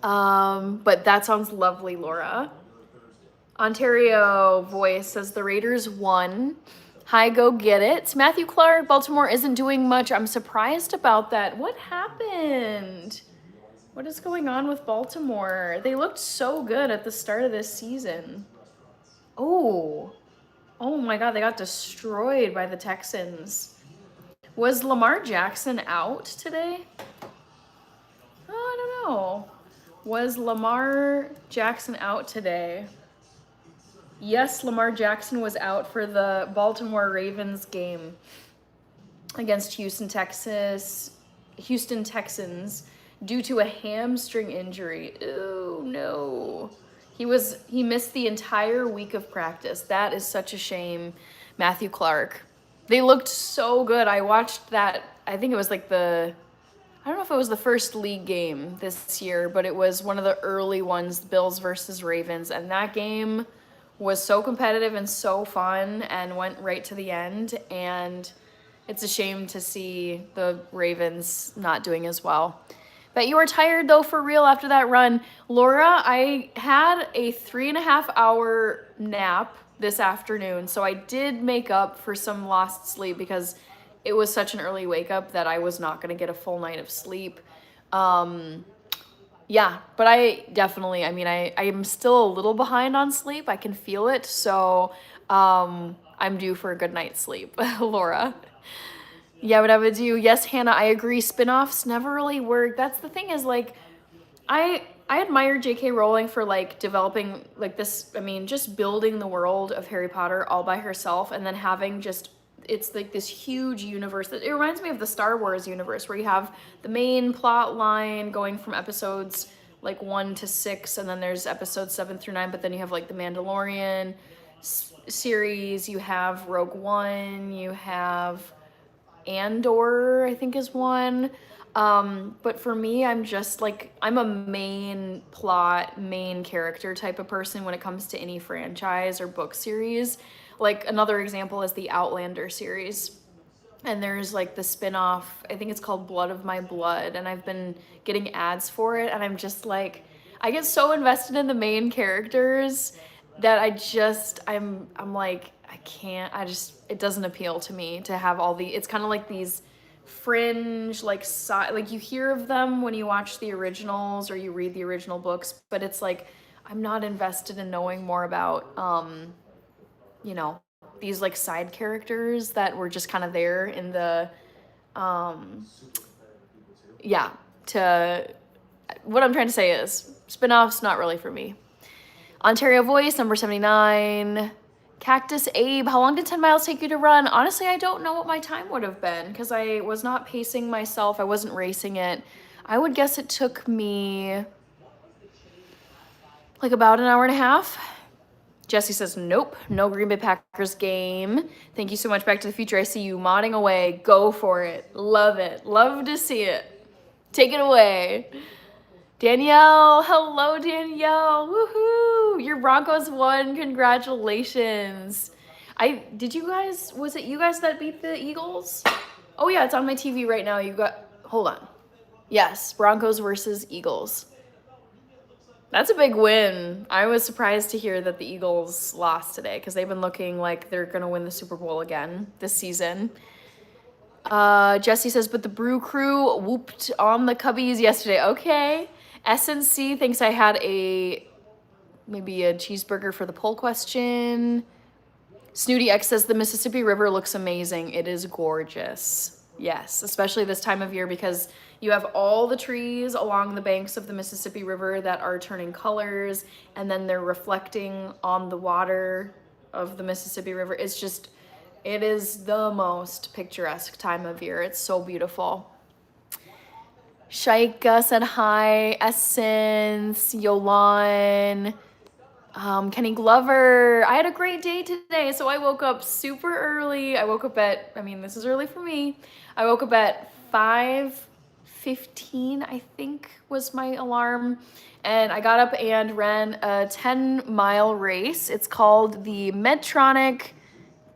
But that sounds lovely, Laura. Ontario Voice says the Raiders won. Hi, go get it. Matthew Clark, Baltimore isn't doing much. I'm surprised about that. What happened? What is going on with Baltimore? They looked so good at the start of this season. Oh my God, they got destroyed by the Texans. Was Lamar Jackson out today? Oh, I don't know. Was Lamar Jackson out today? Yes, Lamar Jackson was out for the Baltimore Ravens game against Houston Texans due to a hamstring injury. Oh no. He missed the entire week of practice. That is such a shame, Matthew Clark. They looked so good. I watched that. I think it was like I don't know if it was the first league game this year, but it was one of the early ones, Bills versus Ravens, and that game was so competitive and so fun and went right to the end. And it's a shame to see the Ravens not doing as well. Bet you were tired though for real after that run. Laura, I had a 3.5 hour nap this afternoon, so I did make up for some lost sleep because it was such an early wake up that I was not gonna get a full night of sleep. Yeah, but I definitely, I mean, I'm still a little behind on sleep. I can feel it, so I'm due for a good night's sleep, Laura. Yeah, what I would do. Yes, Hannah, I agree. Spin-offs never really work. That's the thing is like I admire J.K. Rowling for like developing like this, I mean, just building the world of Harry Potter all by herself and then having just it's like this huge universe. It reminds me of the Star Wars universe where you have the main plot line going from episodes like 1 to 6 and then there's episodes 7 through 9, but then you have like the Mandalorian series, you have Rogue One, you have Andor, I think is one. But for me, I'm just like, I'm a main plot, main character type of person when it comes to any franchise or book series. Like another example is the Outlander series. And there's like the spin-off, I think it's called Blood of My Blood, and I've been getting ads for it, and I'm just like, I get so invested in the main characters that I'm like, I can't, it doesn't appeal to me to have all it's kind of like these fringe, like you hear of them when you watch the originals or you read the original books, but it's like, I'm not invested in knowing more about, you know, these like side characters that were just kind of there in the, yeah, what I'm trying to say is spin-offs, not really for me. Ontario Voice, number 79. Cactus Abe, how long did 10 miles take you to run? Honestly, I don't know what my time would have been because I was not pacing myself. I wasn't racing it. I would guess it took me like about an hour and a half. Jesse says, nope, no Green Bay Packers game. Thank you so much. Back to the Future. I see you modding away. Go for it. Love it. Love to see it. Take it away. Danielle, hello Danielle, woohoo! Your Broncos won, congratulations. Was it you guys that beat the Eagles? Oh yeah, it's on my TV right now. Hold on. Yes, Broncos versus Eagles. That's a big win. I was surprised to hear that the Eagles lost today because they've been looking like they're gonna win the Super Bowl again this season. Jesse says, but the Brew Crew whooped on the Cubbies yesterday. Okay. SNC thinks I had maybe a cheeseburger for the poll question. Snooty X says the Mississippi River looks amazing. It is gorgeous. Yes, especially this time of year because you have all the trees along the banks of the Mississippi River that are turning colors and then they're reflecting on the water of the Mississippi River. It is the most picturesque time of year. It's so beautiful. Shaika said hi. Essence, Yolan, Kenny Glover. I had a great day today, so I woke up super early. This is early for me. I woke up at 5:15, I think was my alarm. And I got up and ran a 10-mile race. It's called the Medtronic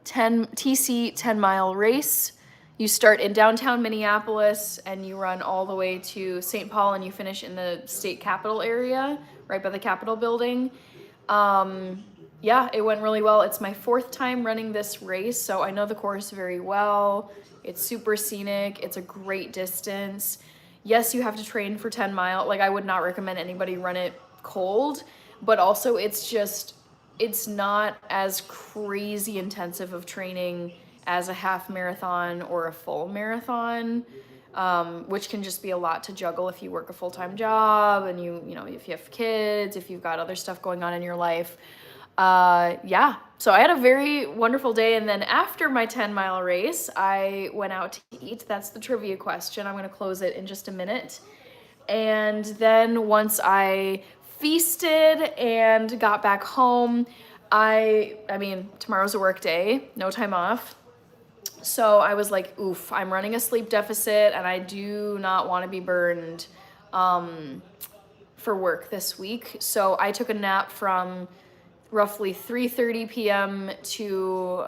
TC 10-mile race. You start in downtown Minneapolis and you run all the way to St. Paul and you finish in the state capitol area, right by the Capitol building. Yeah, it went really well. It's my 4th time running this race, so I know the course very well. It's super scenic. It's a great distance. Yes, you have to train for 10 miles. Like, I would not recommend anybody run it cold, but also it's not as crazy intensive of training as a half marathon or a full marathon, which can just be a lot to juggle if you work a full-time job and if you have kids, if you've got other stuff going on in your life. Yeah, so I had a very wonderful day. And then after my 10-mile race, I went out to eat. That's the trivia question. I'm going to close it in just a minute. And then once I feasted and got back home, tomorrow's a work day, no time off. So I was like, oof, I'm running a sleep deficit and I do not want to be burned for work this week. So I took a nap from roughly 3:30 p.m. to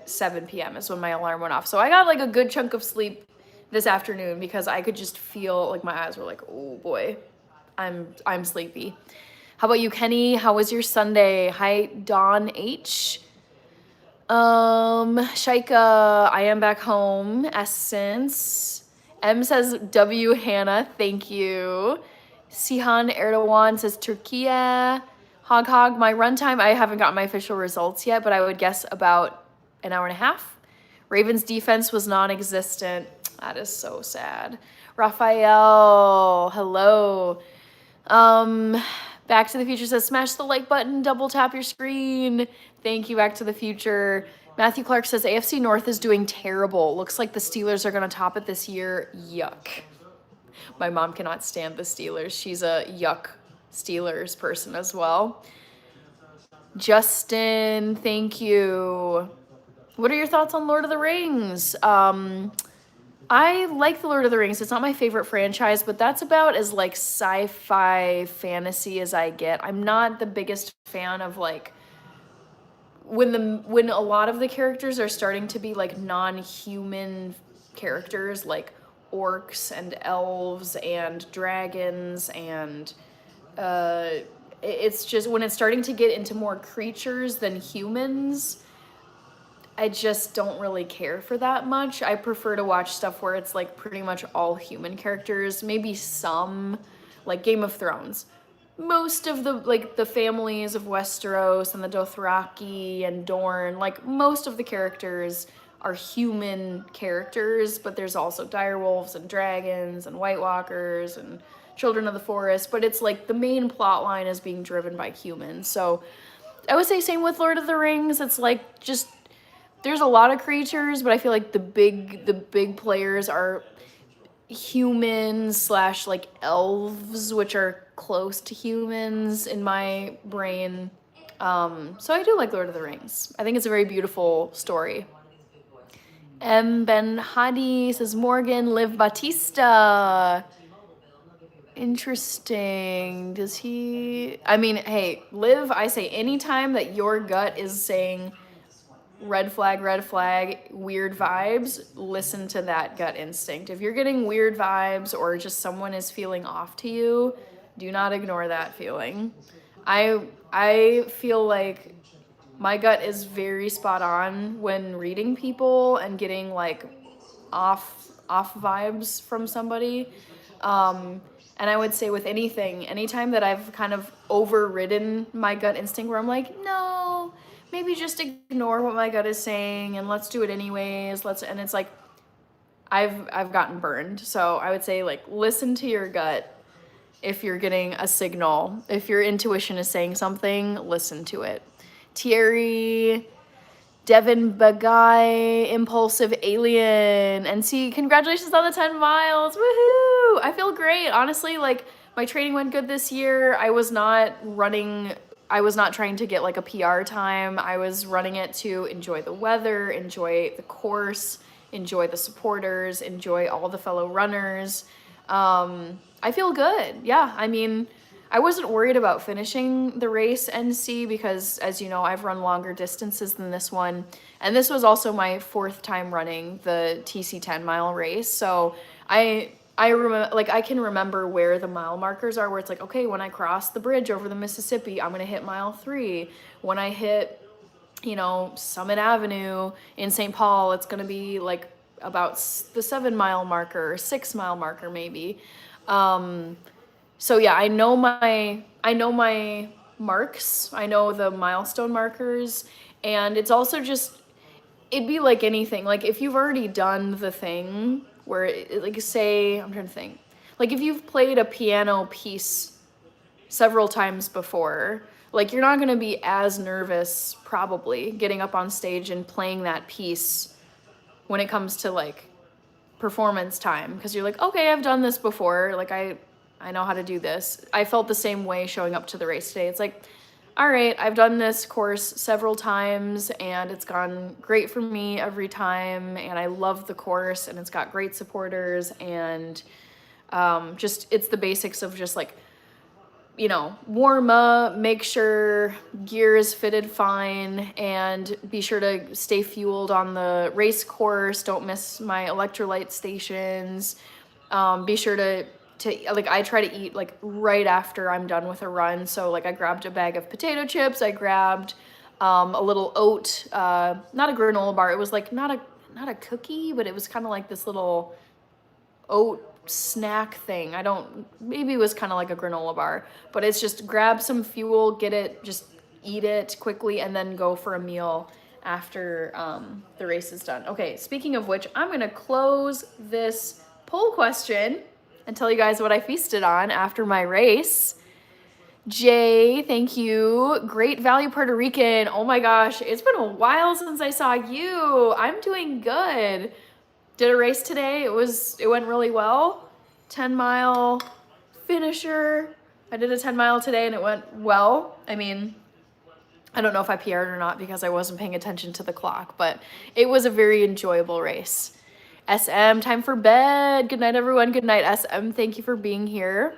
7 p.m. is when my alarm went off. So I got like a good chunk of sleep this afternoon because I could just feel like my eyes were like, oh boy, I'm sleepy. How about you, Kenny? How was your Sunday? Hi, Dawn H. Shaika, I am back home. Essence. M says W Hannah, thank you. Sihan Erdogan says Turkiye. Hog, my runtime, I haven't gotten my official results yet, but I would guess about an hour and a half. Ravens defense was non-existent. That is so sad. Raphael, hello. Back to the Future says, smash the like button, double tap your screen. Thank you, Back to the Future. Matthew Clark says, AFC North is doing terrible. Looks like the Steelers are going to top it this year. Yuck. My mom cannot stand the Steelers. She's a yuck Steelers person as well. Justin, thank you. What are your thoughts on Lord of the Rings? I like the Lord of the Rings. It's not my favorite franchise, but that's about as like sci-fi fantasy as I get. I'm not the biggest fan of like when a lot of the characters are starting to be like non-human characters, like orcs and elves and dragons, and it's just when it's starting to get into more creatures than humans, I just don't really care for that much. I prefer to watch stuff where it's like pretty much all human characters, maybe some, like Game of Thrones. Most of the families of Westeros and the Dothraki and Dorne, like most of the characters are human characters, but there's also direwolves and dragons and White Walkers and Children of the Forest, but it's like the main plot line is being driven by humans. So I would say same with Lord of the Rings. It's like just there's a lot of creatures, but I feel like the big players are humans / like elves, which are close to humans in my brain. So I do like Lord of the Rings. I think it's a very beautiful story. M. Ben Hadi says Morgan Liv Batista. Interesting. Does he... I mean, hey, Liv, I say anytime that your gut is saying red flag, weird vibes, listen to that gut instinct. If you're getting weird vibes or just someone is feeling off to you, do not ignore that feeling. I feel like my gut is very spot on when reading people and getting like off vibes from somebody. And I would say with anytime that I've kind of overridden my gut instinct where I'm like, no, maybe just ignore what my gut is saying and let's do it anyways. And it's like, I've gotten burned. So I would say like, listen to your gut. If you're getting a signal, if your intuition is saying something, listen to it. Thierry, Devin Bagay, Impulsive Alien, and see, congratulations on the 10 miles. Woohoo! I feel great. Honestly, like my training went good this year. I was not trying to get like a PR time. I was running it to enjoy the weather, enjoy the course, enjoy the supporters, enjoy all the fellow runners. I feel good. Yeah, I mean, I wasn't worried about finishing the race NC because, as you know, I've run longer distances than this one. And this was also my 4th time running the TC 10 mile race. So I remember, like, I can remember where the mile markers are, where it's like, okay, when I cross the bridge over the Mississippi, I'm going to hit mile 3. When I hit, Summit Avenue in St. Paul, it's going to be like about the 7 mile marker or 6 mile marker maybe. So yeah, I know my marks. I know the milestone markers, and it's also just, it'd be like anything. Like if you've already done the thing where like say, I'm trying to think, like if you've played a piano piece several times before, like you're not going to be as nervous probably getting up on stage and playing that piece when it comes to like performance time, because you're like, okay, I've done this before, like I know how to do this. I felt the same way showing up to the race today. It's like, all right, I've done this course several times and it's gone great for me every time, and I love the course and it's got great supporters, and just it's the basics of just like you know, warm up, make sure gear is fitted fine, and be sure to stay fueled on the race course. Don't miss my electrolyte stations. Be sure to like, I try to eat like right after I'm done with a run. So like I grabbed a bag of potato chips. I grabbed a little oat, not a granola bar. It was like not a cookie, but it was kind of like this little oat snack thing. Maybe it was kind of like a granola bar, but it's just grab some fuel, get it, just eat it quickly, and then go for a meal after the race is done. Okay, speaking of which, I'm gonna close this poll question and tell you guys what I feasted on after my race. Jay, thank you. Great value Puerto Rican. Oh my gosh, it's been a while since I saw you. I'm doing good. Did a race today. It went really well. 10-mile finisher. I did a 10-mile today and it went well. I mean, I don't know if I PR'd or not because I wasn't paying attention to the clock, but it was a very enjoyable race. SM, time for bed. Good night, everyone. Good night, SM. Thank you for being here.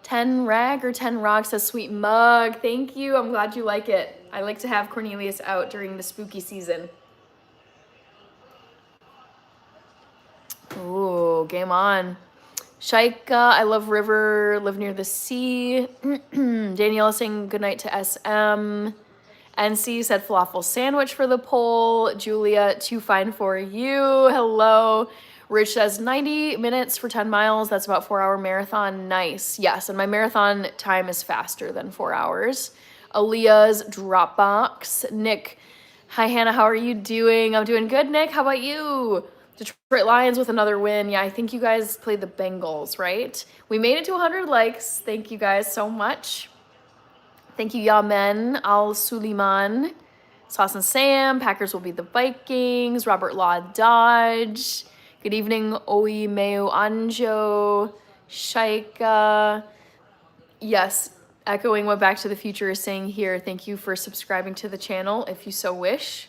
10 rag or 10 rocks, says Sweet Mug. Thank you. I'm glad you like it. I like to have Cornelius out during the spooky season. Ooh, game on. Shaika, I love river, live near the sea. Daniela saying good night to SM. NC said falafel sandwich for the poll. Julia, too fine for you. Hello. Rich says 90 minutes for 10 miles. That's about 4-hour marathon. Nice. Yes, and my marathon time is faster than 4 hours. Aaliyah's Dropbox. Nick, hi Hannah, how are you doing? I'm doing good, Nick. How about you? Detroit Lions with another win. Yeah, I think you guys played the Bengals, right? We made it to 100 likes. Thank you guys so much. Thank you, Yamen Al Suleiman. Sauce and Sam. Packers will be the Vikings. Robert Law Dodge. Good evening, Oi Meo Anjo. Shaika. Yes, echoing what Back to the Future is saying here. Thank you for subscribing to the channel if you so wish.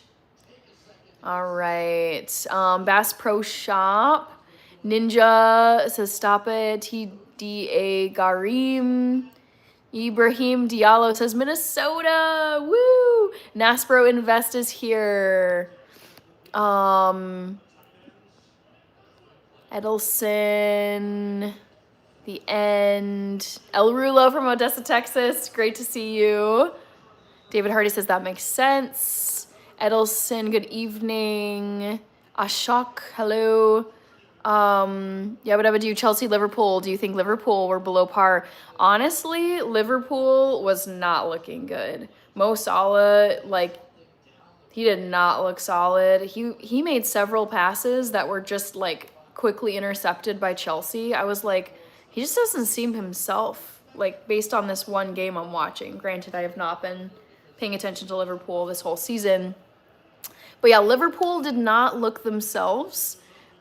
All right. Bass Pro Shop. Ninja says stop it. TDA Garim. Ibrahim Diallo says Minnesota. Woo! Naspro Invest is here. Edelson. The End. El Rulo from Odessa, Texas. Great to see you. David Hardy says that makes sense. Edelson, good evening. Ashok, hello. Yabba do Chelsea, Liverpool. Do you think Liverpool were below par? Honestly, Liverpool was not looking good. Mo Salah, like, he did not look solid. He made several passes that were just like quickly intercepted by Chelsea. I was like, he just doesn't seem himself, like based on this one game I'm watching. Granted, I have not been paying attention to Liverpool this whole season. But yeah, Liverpool did not look themselves.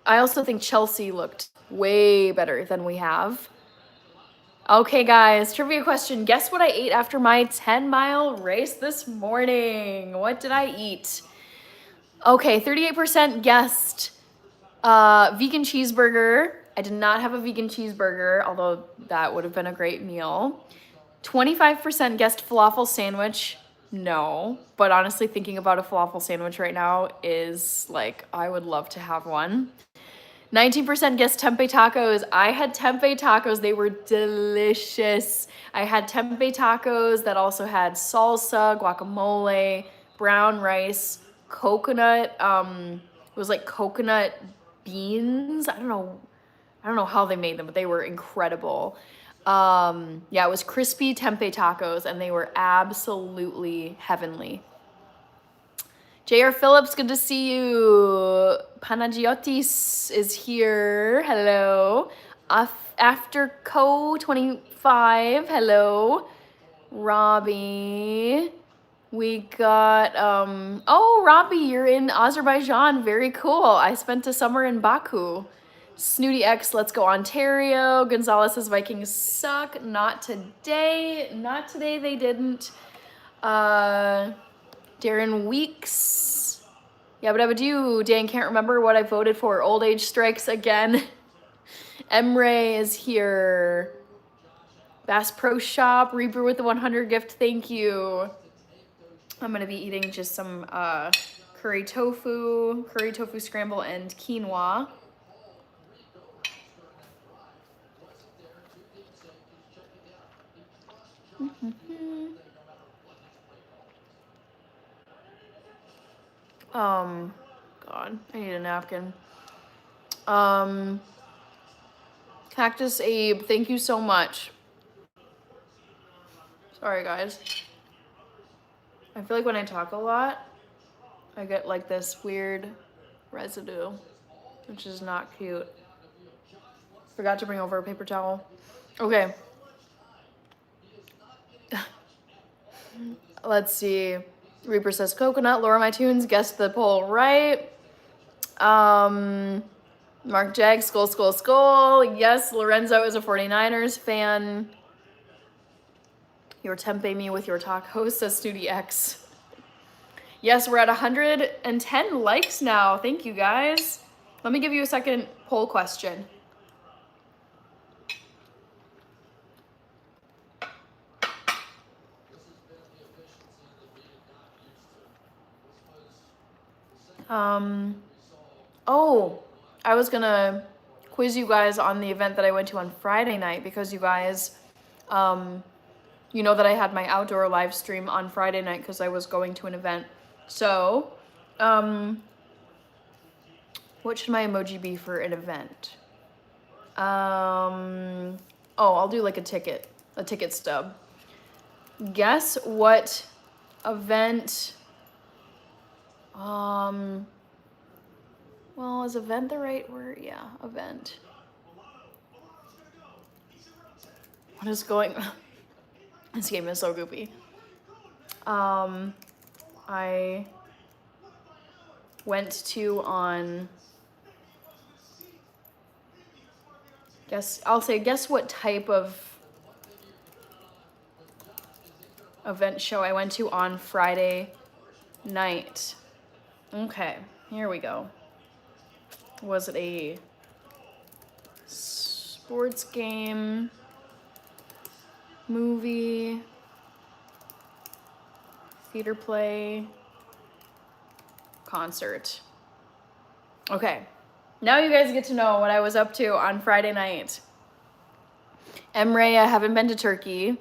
I also think Chelsea looked way better than we have. Okay, guys, trivia question. Guess what I ate after my 10-mile race this morning? What did I eat? Okay, 38% guessed vegan cheeseburger. I did not have a vegan cheeseburger, although that would have been a great meal. 25% guessed falafel sandwich. No, but honestly, thinking about a falafel sandwich right now is like, I would love to have one. 19% guessed tempeh tacos. I had tempeh tacos. They were delicious. I had tempeh tacos that also had salsa, guacamole, brown rice, coconut. It was like coconut beans. I don't know how they made them, but they were incredible. Yeah, it was crispy tempeh tacos and they were absolutely heavenly. J.R. Phillips, good to see you. Panagiotis is here. Hello. After Co 25. Hello. Robbie. We got oh, Robbie, you're in Azerbaijan. Very cool. I spent a summer in Baku. Snooty X, let's go Ontario. Gonzalez says Vikings suck. Not today. Not today, they didn't. Darren Weeks. Yeah, but I would do. Dan can't remember what I voted for. Old age strikes again. Emre is here. Bass Pro Shop, Reaper with the 100 gift, thank you. I'm gonna be eating just some curry tofu scramble, and quinoa. God, I need a napkin. Cactus Abe, thank you so much. Sorry, guys. I feel like when I talk a lot, I get like this weird residue, which is not cute. Forgot to bring over a paper towel. Okay. Let's see. Reaper says coconut. Laura My Tunes guessed the poll right. Mark Jag, skull, skull, skull. Yes, Lorenzo is a 49ers fan. You're tempting me with your tacos, says Studi X. Yes, we're at 110 likes now. Thank you, guys. Let me give you a second poll question. Oh, I was gonna quiz you guys on the event that I went to on Friday night, because you guys, you know that I had my outdoor live stream on Friday night because I was going to an event. So, what should my emoji be for an event? Oh, I'll do like a ticket stub. Guess what event, well, is event the right word? Yeah, event. What is going on? This game is so goopy. I went to on, guess what type of event show I went to on Friday night. Okay, here we go. Was it a sports game, movie, theater play, concert? Okay, now you guys get to know what I was up to on Friday night. Emre, I haven't been to Turkey.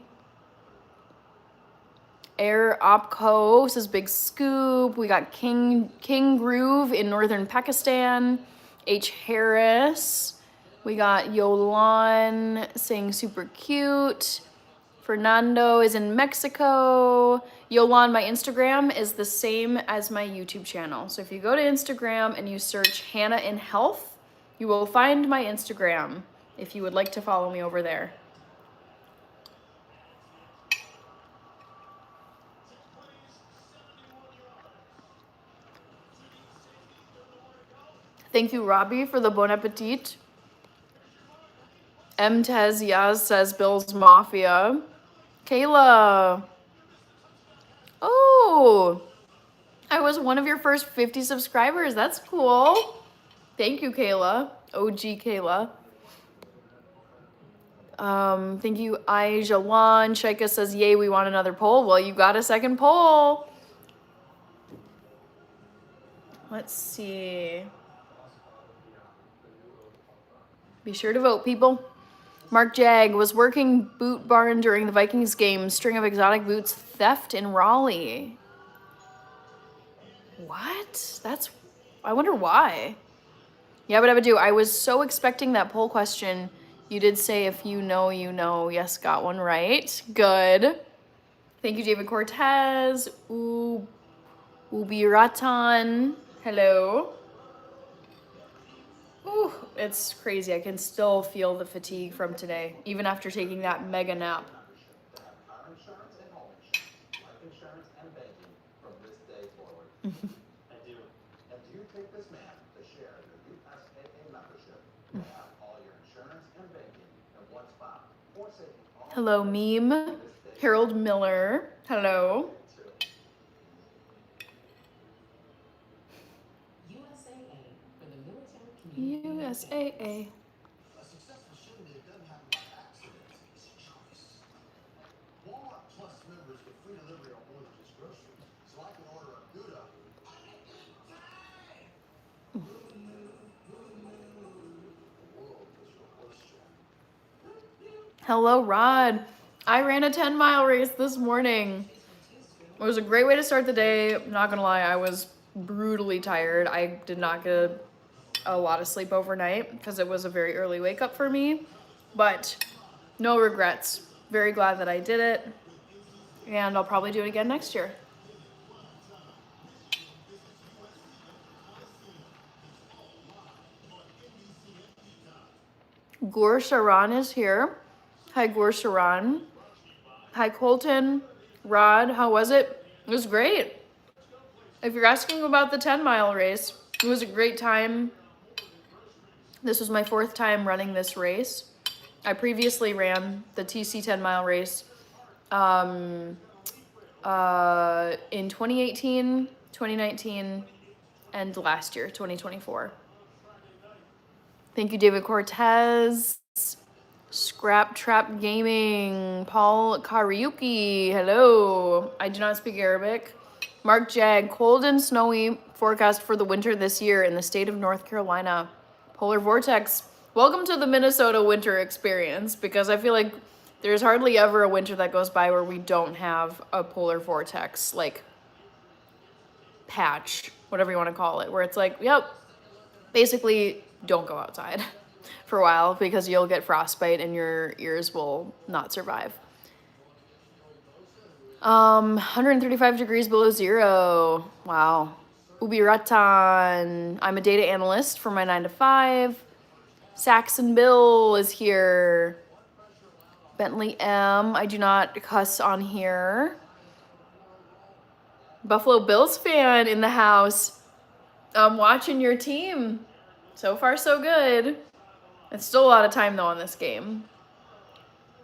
Air Opco says Big Scoop. We got King Groove in northern Pakistan. H. Harris. We got Yolan saying super cute. Fernando is in Mexico. Yolan, my Instagram is the same as my YouTube channel. So if you go to Instagram and you search Hannah in Health, you will find my Instagram if you would like to follow me over there. Thank you, Robbie, for the bon appetit. M. Tez Yaz says Bill's Mafia. Kayla. Oh, I was one of your first 50 subscribers. That's cool. Thank you, Kayla. OG Kayla. Thank you, Aijalan. Shaika says, yay, we want another poll. Well, you got a second poll. Let's see. Be sure to vote, people. Mark Jag was working Boot Barn during the Vikings game. String of exotic boots theft in Raleigh. What? I wonder why. Yeah, but I would do. I was so expecting that poll question. You did say if you know, you know. Yes, got one right. Good. Thank you, David Cortez. Ubiratan. Hello. Ooh, it's crazy. I can still feel the fatigue from today, even after taking that mega nap. Hello, meme. Harold Miller. Hello. USAA. Hello, Rod. I ran a 10-mile race this morning. It was a great way to start the day. Not gonna lie, I was brutally tired. I did not get a lot of sleep overnight because it was a very early wake up for me, but no regrets. Very glad that I did it, and I'll probably do it again next year. Gur Sharan is here. Hi, Gur Sharan. Hi, Colton. Rod, how was it? It was great. If you're asking about the 10-mile race, it was a great time. This was my 4th time running this race. I previously ran the TC 10-mile race in 2018, 2019, and last year, 2024. Thank you, David Cortez. Scrap Trap Gaming. Paul Kariuki. Hello. I do not speak Arabic. Mark Jag. Cold and snowy forecast for the winter this year in the state of North Carolina. Polar Vortex. Welcome to the Minnesota winter experience, because I feel like there's hardly ever a winter that goes by where we don't have a polar vortex, like, patch, whatever you want to call it, where it's like, yep, basically don't go outside for a while because you'll get frostbite and your ears will not survive. 135 degrees below zero. Wow. Ubi Ratan. I'm a data analyst for my 9 to 5. Saxon Bill is here. Bentley M. I do not cuss on here. Buffalo Bills fan in the house. I'm watching your team. So far, so good. It's still a lot of time, though, on this game.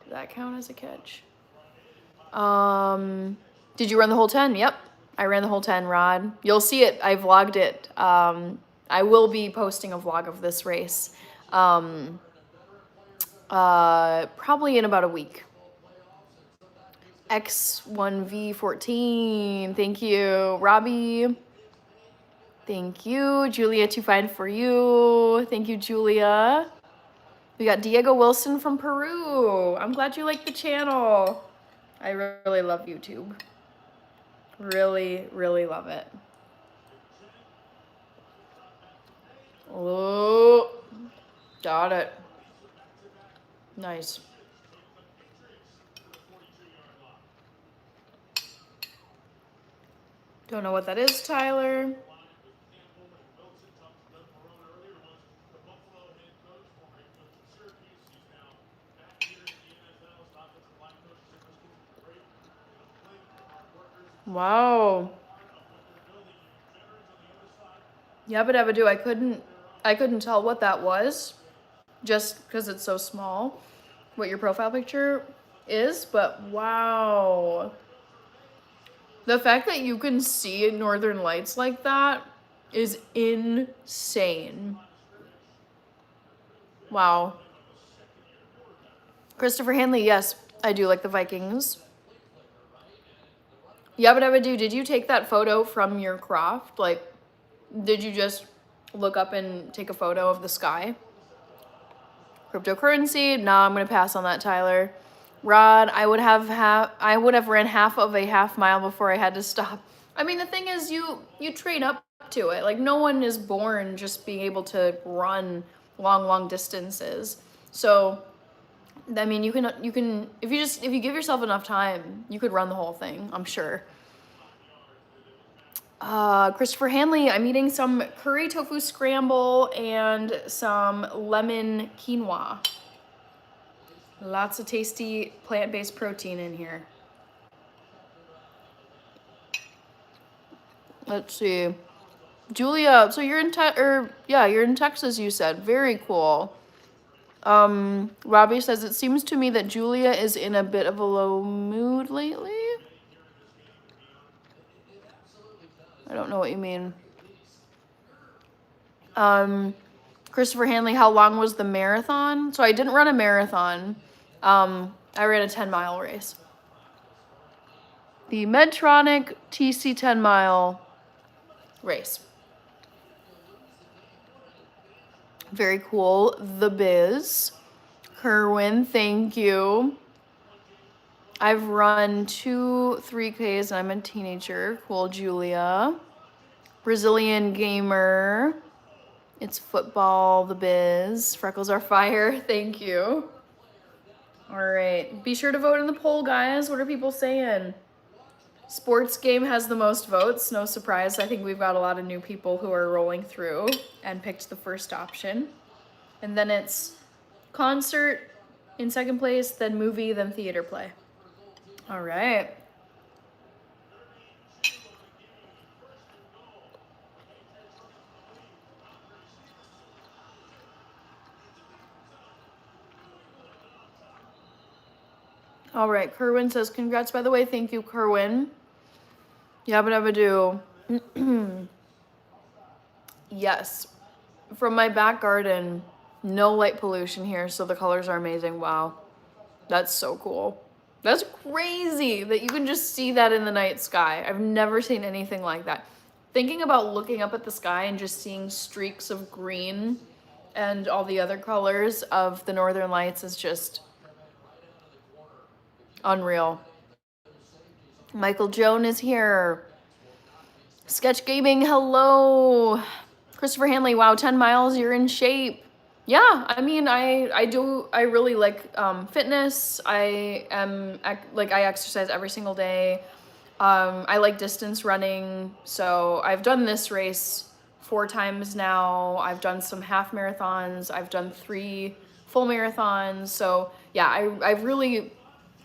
Did that count as a catch? Did you run the whole 10? Yep. I ran the whole 10, Rod. You'll see it. I vlogged it. I will be posting a vlog of this race. Probably in about a week. X1V14. Thank you, Robbie. Thank you. Julia, too fine for you. Thank you, Julia. We got Diego Wilson from Peru. I'm glad you like the channel. I really love YouTube. Really, really love it. Oh, got it. Nice. Don't know what that is, Tyler. Wow. Yabba dabba do. I couldn't tell what that was, just because it's so small, what your profile picture is, but wow. The fact that you can see Northern Lights like that is insane. Wow. Christopher Hanley, yes, I do like the Vikings. Yabba dabba do, did you take that photo from your craft? Like, did you just look up and take a photo of the sky? Cryptocurrency, no, I'm gonna pass on that, Tyler. Rod, I would have ran half of a half mile before I had to stop. I mean, the thing is, you train up to it. Like, no one is born just being able to run long distances. So, I mean, you can if you give yourself enough time, you could run the whole thing, I'm sure. Christopher Hanley, I'm eating some curry tofu scramble and some lemon quinoa. Lots of tasty plant-based protein in here. Let's see. Julia, so you're in you're in Texas, you said. Very cool. Robbie says, it seems to me that Julia is in a bit of a low mood lately. I don't know what you mean. Christopher Hanley, how long was the marathon? So I didn't run a marathon. I ran a 10-mile race. The Medtronic TC 10-mile race. Very cool. The Biz. Kerwin, thank you. I've run 2 3Ks and I'm a teenager. Cool, Julia. Brazilian gamer. It's football, the biz. Freckles are fire. Thank you. All right. Be sure to vote in the poll, guys. What are people saying? Sports game has the most votes. No surprise. I think we've got a lot of new people who are rolling through and picked the first option. And then it's concert in second place, then movie, then theater play. All right. All right, Kerwin says, congrats, by the way. Thank you, Kerwin. Yabba dabba do. Yes. From my back garden, no light pollution here, so the colors are amazing. Wow. That's so cool. That's crazy that you can just see that in the night sky. I've never seen anything like that. Thinking about looking up at the sky and just seeing streaks of green and all the other colors of the Northern Lights is just unreal. Michael Joan is here. Sketch Gaming, hello. Christopher Hanley, wow, 10 miles, you're in shape. Yeah, I mean, I really like fitness. I exercise every single day. I like distance running, so I've done this race 4 times now. I've done some half marathons. I've done 3 full marathons. So yeah, I've really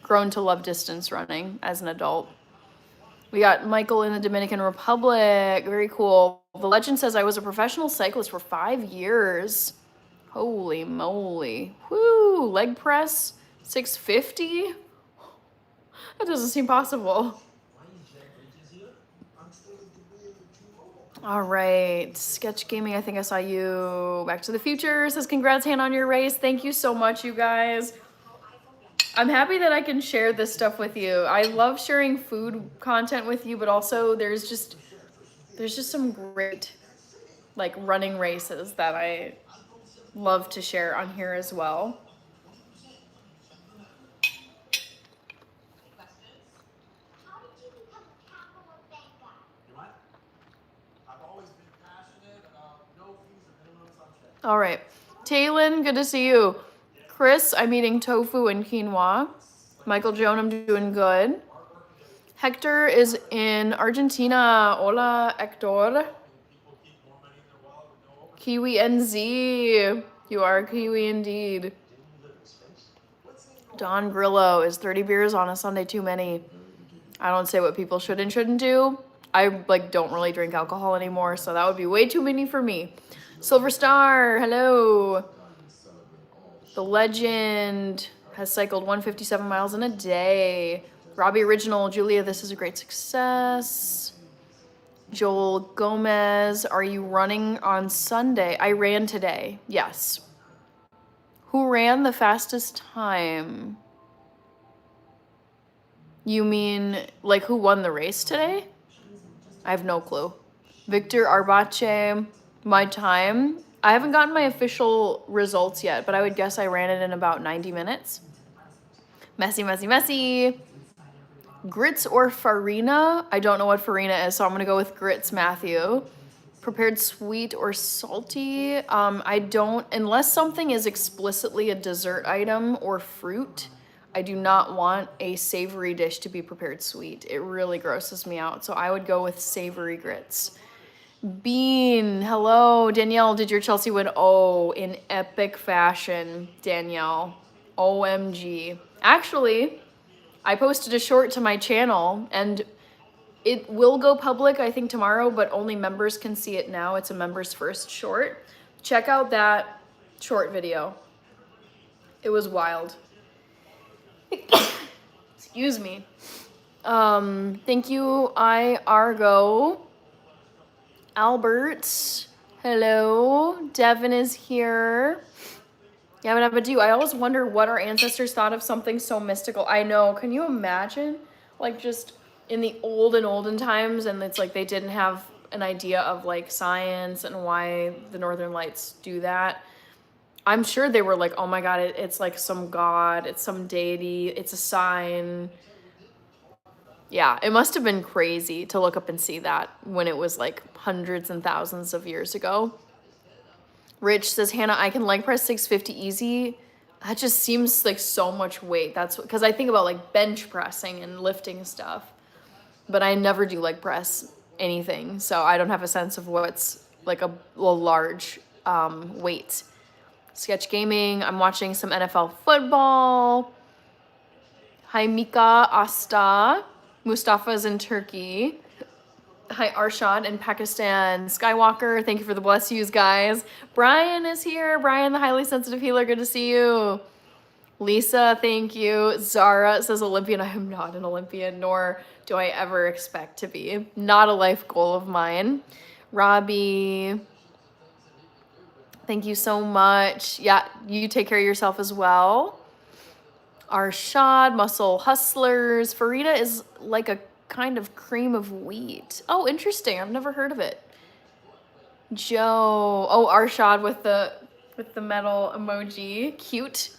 grown to love distance running as an adult. We got Michael in the Dominican Republic. Very cool. The legend says I was a professional cyclist for 5 years. Holy moly. Woo! Leg press 650? That doesn't seem possible. All right. Sketch Gaming, I think I saw you. Back to the Future says congrats, Hannah, on your race. Thank you so much, you guys. I'm happy that I can share this stuff with you. I love sharing food content with you, but also there's just some great like running races that I love to share on here as well. All right. Taylin, good to see you. Chris, I'm eating tofu and quinoa. Michael Joan, I'm doing good. Hector is in Argentina. Hola, Hector. Kiwi NZ. You are Kiwi indeed. Don Grillo is 30 beers on a Sunday too many. I don't say what people should and shouldn't do. I don't really drink alcohol anymore, so that would be way too many for me. Silver Star, hello. The legend has cycled 157 miles in a day. Robbie Original, Julia, this is a great success. Joel Gomez, are you running on Sunday? I ran today, yes. Who ran the fastest time? You mean, like, who won the race today? I have no clue. Victor Arbache, my time. I haven't gotten my official results yet, but I would guess I ran it in about 90 minutes. Messy, messy, messy. Grits or farina? I don't know what farina is, so I'm gonna go with grits, Matthew. Prepared sweet or salty? I don't, unless something is explicitly a dessert item or fruit, I do not want a savory dish to be prepared sweet. It really grosses me out, so I would go with savory grits. Bean, hello. Danielle, did your Chelsea win? Oh, in epic fashion, Danielle. OMG. Actually, I posted a short to my channel, and it will go public, I think, tomorrow, but only members can see it now. It's a members first short. Check out that short video. It was wild. Excuse me. Thank you, Argo. Albert, hello. Devin is here. Yeah, but I always wonder what our ancestors thought of something so mystical. I know. Can you imagine? Like, just in the olden times, and it's like they didn't have an idea of like science and why the Northern Lights do that. I'm sure they were like, oh my God, it's like some god, it's some deity, it's a sign. Yeah, it must have been crazy to look up and see that when it was like hundreds and thousands of years ago. Rich says, Hannah, I can leg press 650 easy. That just seems like so much weight. That's because I think about like bench pressing and lifting stuff, but I never do leg press anything. So I don't have a sense of what's like a large weight. Sketch gaming. I'm watching some NFL football. Hi, Mika Asta. Mustafa's in Turkey. Hi, Arshad in Pakistan. Skywalker, thank you for the bless yous, guys. Brian is here. Brian, the highly sensitive healer, good to see you. Lisa, thank you. Zara says Olympian. I am not an Olympian, nor do I ever expect to be. Not a life goal of mine. Robbie, thank you so much. Yeah, you take care of yourself as well. Arshad, Muscle Hustlers. Farida is like a kind of cream of wheat. Oh, interesting. I've never heard of it. Joe. Oh, Arshad with the metal emoji. Cute.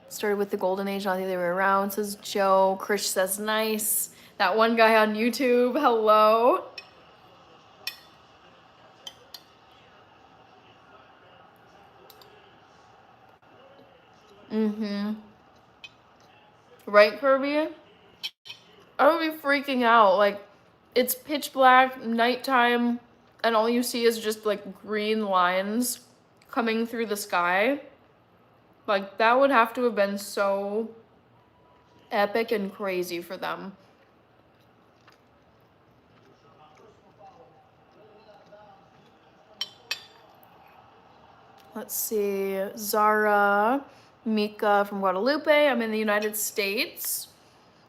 Started with the golden age, not the other way around, says Joe. Krish says nice. That one guy on YouTube. Hello. Right, Kirby? I would be freaking out. Like, it's pitch black, nighttime, and all you see is just like green lines coming through the sky. Like, that would have to have been so epic and crazy for them. Let's see. Zara, Mika from Guadalupe. I'm in the United States.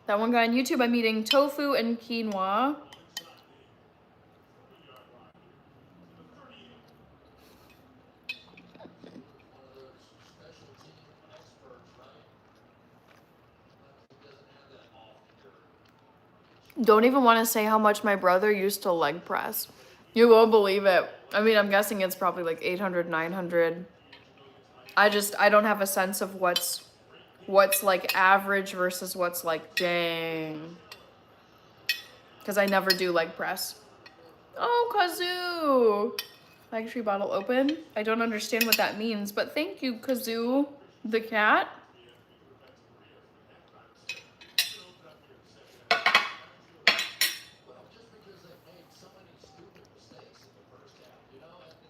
That one guy on YouTube, I'm eating tofu and quinoa. Don't even want to say how much my brother used to leg press. You won't believe it. I mean, I'm guessing it's probably like 800, 900. I don't have a sense of what's like average versus what's like dang. Because I never do leg press. Oh, Kazoo! Leg tree bottle open. I don't understand what that means, but thank you, Kazoo, the cat.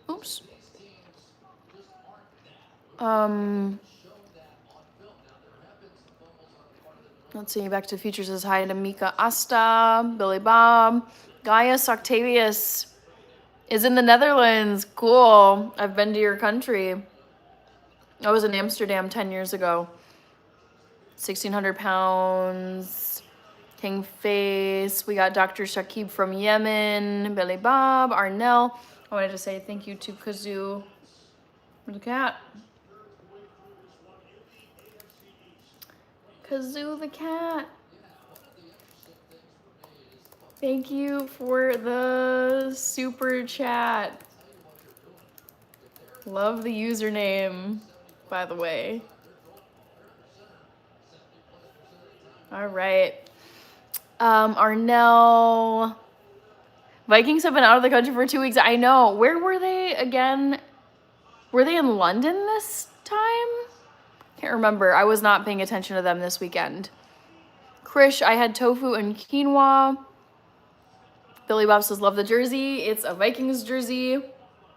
Oops. Let's see, Back to the Future says hi to Mika Asta, Billy Bob. Gaius Octavius is in the Netherlands. Cool. I've been to your country. I was in Amsterdam 10 years ago. 1,600 pounds. King Face. We got Dr. Shakib from Yemen. Billy Bob. Arnell. I wanted to say thank you to Kazoo for the cat. Kazoo the cat. Thank you for the super chat. Love the username, by the way. All right. Arnell. Vikings have been out of the country for 2 weeks. I know. Where were they again? Were they in London this time? Can't remember. I was not paying attention to them this weekend. Krish, I had tofu and quinoa. Billy Bob says, love the jersey. It's a Vikings jersey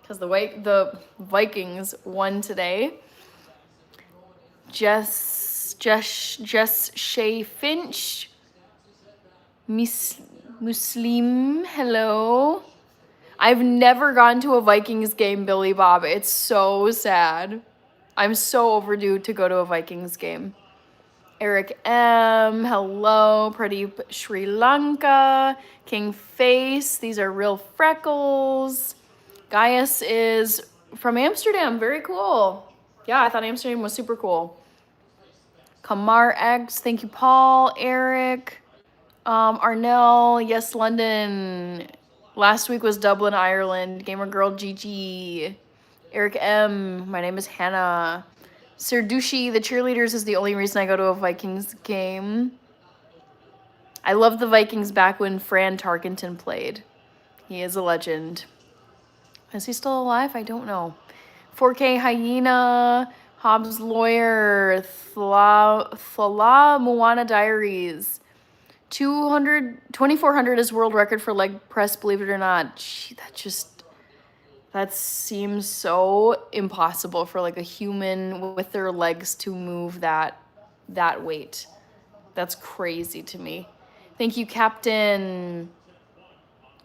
because the Vikings won today. Jess Shay Finch. Muslim, hello. I've never gone to a Vikings game, Billy Bob. It's so sad. I'm so overdue to go to a Vikings game. Eric M, hello. Pradeep Sri Lanka. King Face, these are real freckles. Gaius is from Amsterdam, very cool. Yeah, I thought Amsterdam was super cool. Kamar X, thank you, Paul. Eric. Arnell, yes, London. Last week was Dublin, Ireland. Gamer Girl GG. Eric M. My name is Hannah. Sir Dushi, the cheerleaders is the only reason I go to a Vikings game. I love the Vikings back when Fran Tarkenton played. He is a legend. Is he still alive? I don't know. 4K Hyena, Hobbs Lawyer, Thala Moana Diaries. 2,400 is world record for leg press, believe it or not. Gee, that seems so impossible for like a human with their legs to move that weight. That's crazy to me. Thank you, Captain.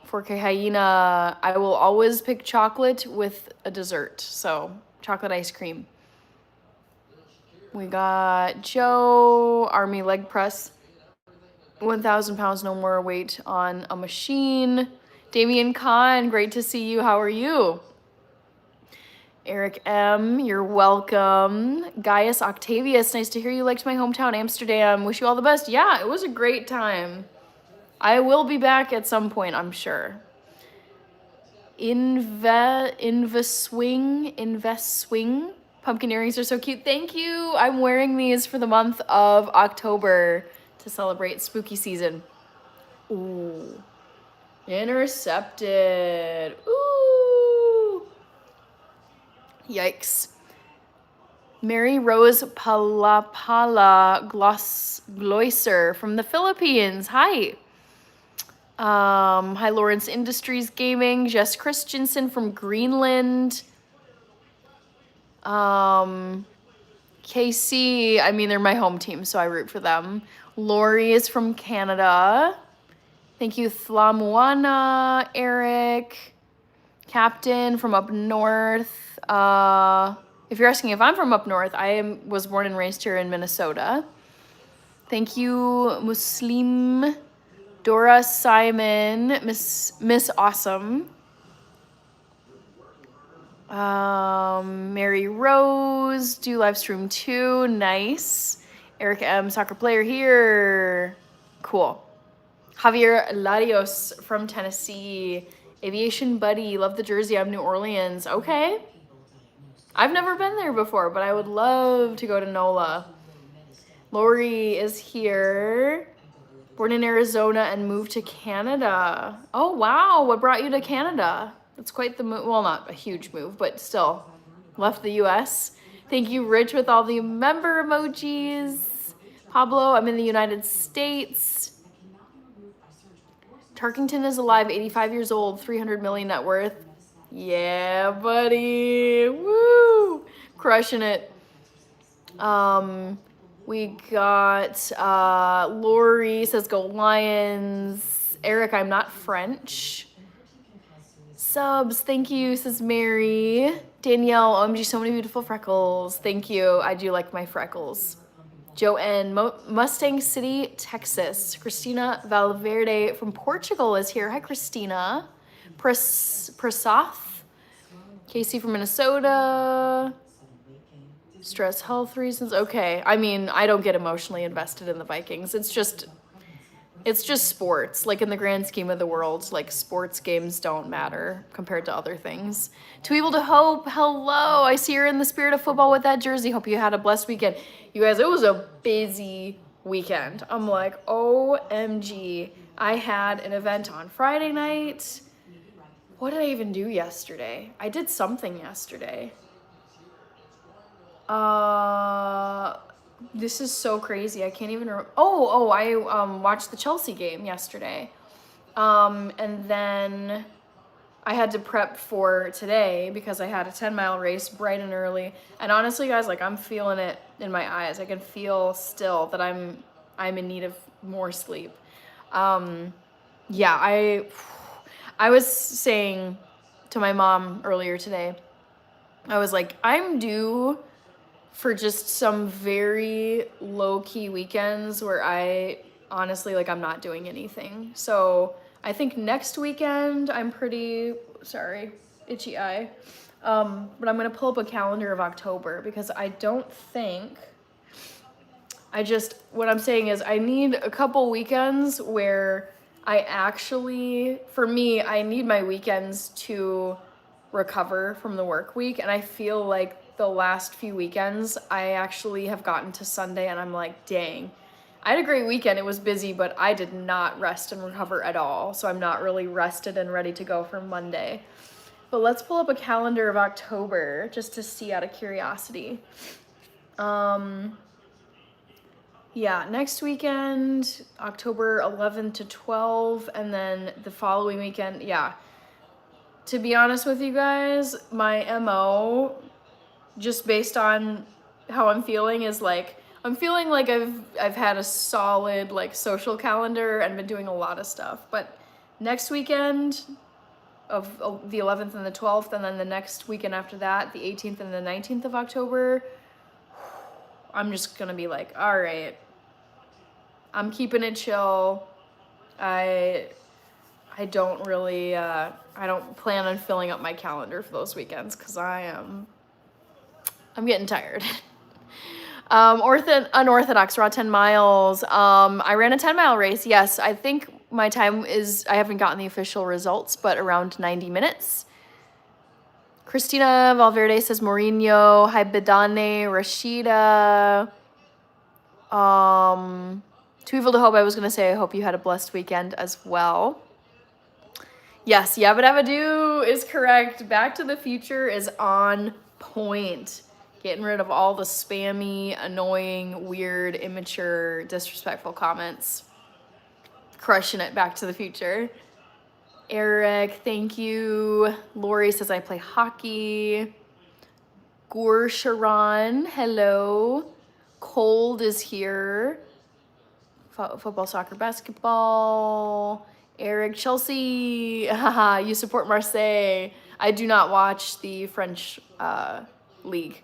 4K Hyena. I will always pick chocolate with a dessert. So, chocolate ice cream. We got Joe, Army leg press. 1,000 pounds, no more weight on a machine. Damian Khan, great to see you. How are you? Eric M, you're welcome. Gaius Octavius, nice to hear you liked my hometown, Amsterdam. Wish you all the best. Yeah, it was a great time. I will be back at some point, I'm sure. Invest swing. Pumpkin earrings are so cute. Thank you. I'm wearing these for the month of October to celebrate spooky season. Ooh. Intercepted. Ooh. Yikes. Mary Rose Palapala Gloiser from the Philippines. Hi. Hi, Lawrence Industries Gaming. Jess Christensen from Greenland. KC, I mean, they're my home team, so I root for them. Lori is from Canada. Thank you, Thlamuana, Eric. Captain from up north. If you're asking if I'm from up north, was born and raised here in Minnesota. Thank you, Muslim. Dora Simon, Miss Awesome. Mary Rose, do live stream too. Nice. Eric M, soccer player here. Cool. Javier Larios from Tennessee. Aviation buddy, love the jersey. I'm New Orleans. Okay. I've never been there before, but I would love to go to NOLA. Lori is here. Born in Arizona and moved to Canada. Oh, wow. What brought you to Canada? That's quite the move. Well, not a huge move, but still. Left the U.S. Thank you, Rich, with all the member emojis. Pablo, I'm in the United States. Tarkington is alive, 85 years old, 300 million net worth. Yeah, buddy. Woo! Crushing it. We got Lori says go Lions. Eric, I'm not French. Subs, thank you, says Mary. Danielle, OMG, so many beautiful freckles. Thank you. I do like my freckles. Joanne, Mustang City, Texas. Christina Valverde from Portugal is here. Hi, Christina. Prasath. Casey from Minnesota. Stress health reasons. Okay. I mean, I don't get emotionally invested in the Vikings. It's just sports. Like in the grand scheme of the world, like sports games don't matter compared to other things. To Able to Hope, hello. I see you're in the spirit of football with that jersey. Hope you had a blessed weekend. You guys, it was a busy weekend. I'm like, OMG. I had an event on Friday night. What did I even do yesterday? I did something yesterday. This is so crazy. I can't even remember. I watched the Chelsea game yesterday. And then I had to prep for today because I had a 10-mile race bright and early. And honestly, guys, like I'm feeling it in my eyes. I can feel still that I'm in need of more sleep. Yeah, I was saying to my mom earlier today, I was like, I'm due for just some very low-key weekends where I honestly, like, I'm not doing anything. So I think next weekend I'm pretty, sorry, itchy eye. But I'm gonna pull up a calendar of October because I don't think, what I'm saying is I need a couple weekends where I actually, for me, I need my weekends to recover from the work week. And I feel like the last few weekends, I actually have gotten to Sunday and I'm like, dang, I had a great weekend. It was busy, but I did not rest and recover at all. So I'm not really rested and ready to go for Monday. But let's pull up a calendar of October just to see out of curiosity. Yeah, next weekend, October 11th to 12, and then the following weekend, yeah. To be honest with you guys, my MO, just based on how I'm feeling, is like, I'm feeling like I've had a solid like social calendar and been doing a lot of stuff. But next weekend of the 11th and the 12th, and then the next weekend after that, the 18th and the 19th of October, I'm just gonna be like, all right, I'm keeping it chill. I don't really, I don't plan on filling up my calendar for those weekends because I'm getting tired. Unorthodox raw 10 miles. I ran a 10-mile race. Yes, I think my time is, I haven't gotten the official results, but around 90 minutes. Christina Valverde says Mourinho. Hi, Bedane, Rashida. Too evil to hope. I was going to say, I hope you had a blessed weekend as well. Yes, Yabba Dabba Doo is correct. Back to the Future is on point. Getting rid of all the spammy, annoying, weird, immature, disrespectful comments. Crushing it, Back to the Future. Eric, thank you. Lori says I play hockey. Gur Sharon, hello. Cold is here. Football, soccer, basketball. Eric, Chelsea, haha, you support Marseille. I do not watch the French league.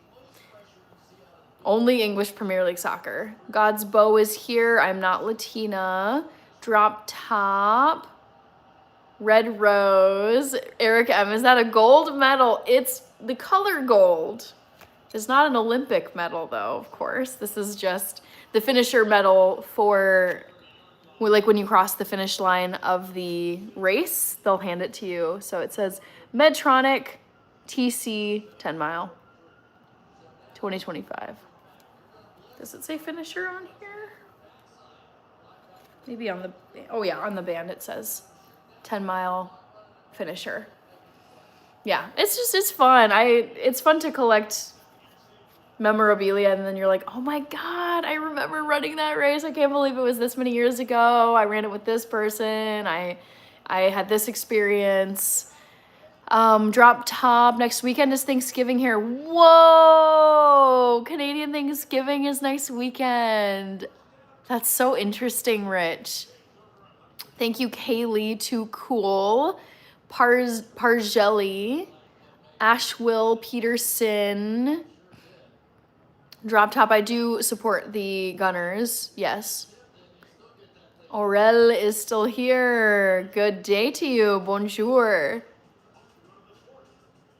Only English Premier League soccer. God's Bow is here. I'm not Latina. Drop Top. Red Rose. Eric M, is that a gold medal? It's the color gold. It's not an Olympic medal though, of course. This is just the finisher medal for, like, when you cross the finish line of the race, they'll hand it to you. So it says Medtronic TC 10 mile 2025. Does it say finisher on here? Maybe on the, oh yeah, on the band it says 10 mile finisher. Yeah, it's fun. It's fun to collect memorabilia, and then you're like, oh my God, I remember running that race. I can't believe it was this many years ago. I ran it with this person. I had this experience. Drop Top, next weekend is Thanksgiving here. Whoa, Canadian Thanksgiving is next weekend. That's so interesting, Rich. Thank you, Kaylee, Too Cool, Parjelli, Ashwill Peterson. Drop Top, I do support the Gunners, yes. Aurel is still here. Good day to you. Bonjour.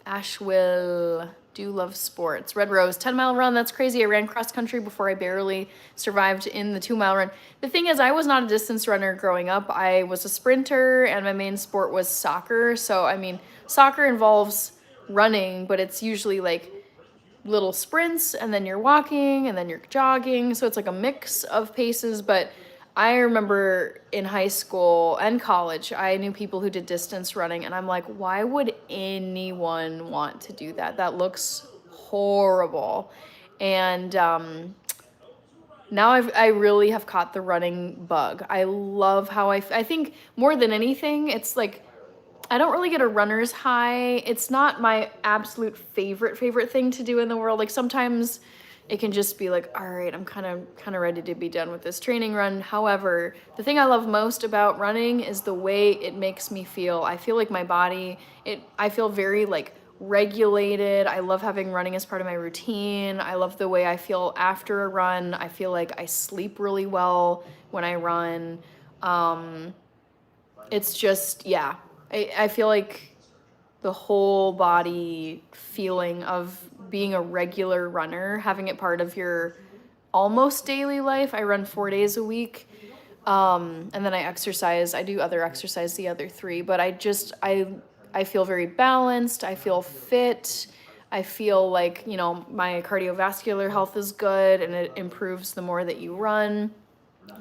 Ashwill, do love sports. Red Rose, 10-mile run. That's crazy. I ran cross country before I barely survived in the 2-mile run. The thing is, I was not a distance runner growing up. I was a sprinter, and my main sport was soccer. So, I mean, soccer involves running, but it's usually like little sprints, and then you're walking, and then you're jogging. So it's like a mix of paces. But I remember in high school and college, I knew people who did distance running, and I'm like, why would anyone want to do that? That looks horrible. And now I really have caught the running bug. I love how I think more than anything, it's like, I don't really get a runner's high. It's not my absolute favorite thing to do in the world. Like sometimes it can just be like, all right, I'm kind of ready to be done with this training run. However, the thing I love most about running is the way it makes me feel. I feel like my body, I feel very like regulated. I love having running as part of my routine. I love the way I feel after a run. I feel like I sleep really well when I run. It's just, yeah. I feel like the whole body feeling of being a regular runner, having it part of your almost daily life. I run 4 days a week, and then I exercise. I do other exercise the other 3, but I I feel very balanced. I feel fit. I feel like, you know, my cardiovascular health is good and it improves the more that you run.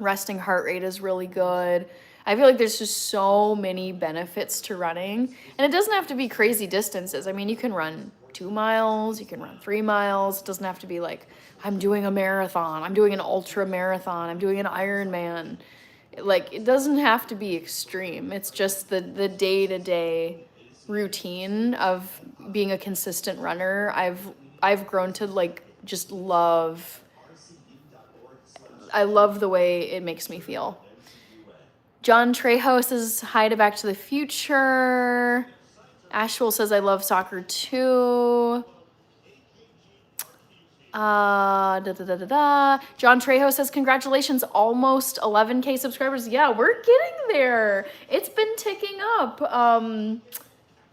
Resting heart rate is really good. I feel like there's just so many benefits to running. And it doesn't have to be crazy distances. I mean, you can run 2 miles, you can run 3 miles. It doesn't have to be like, I'm doing a marathon, I'm doing an ultra marathon, I'm doing an Ironman. Like, it doesn't have to be extreme. It's just the day-to-day routine of being a consistent runner. I've grown to like just love. I love the way it makes me feel. John Trejo says hi to Back to the Future. Ashwell says I love soccer too. John Trejo says congratulations, almost 11K subscribers. Yeah, we're getting there. It's been ticking up.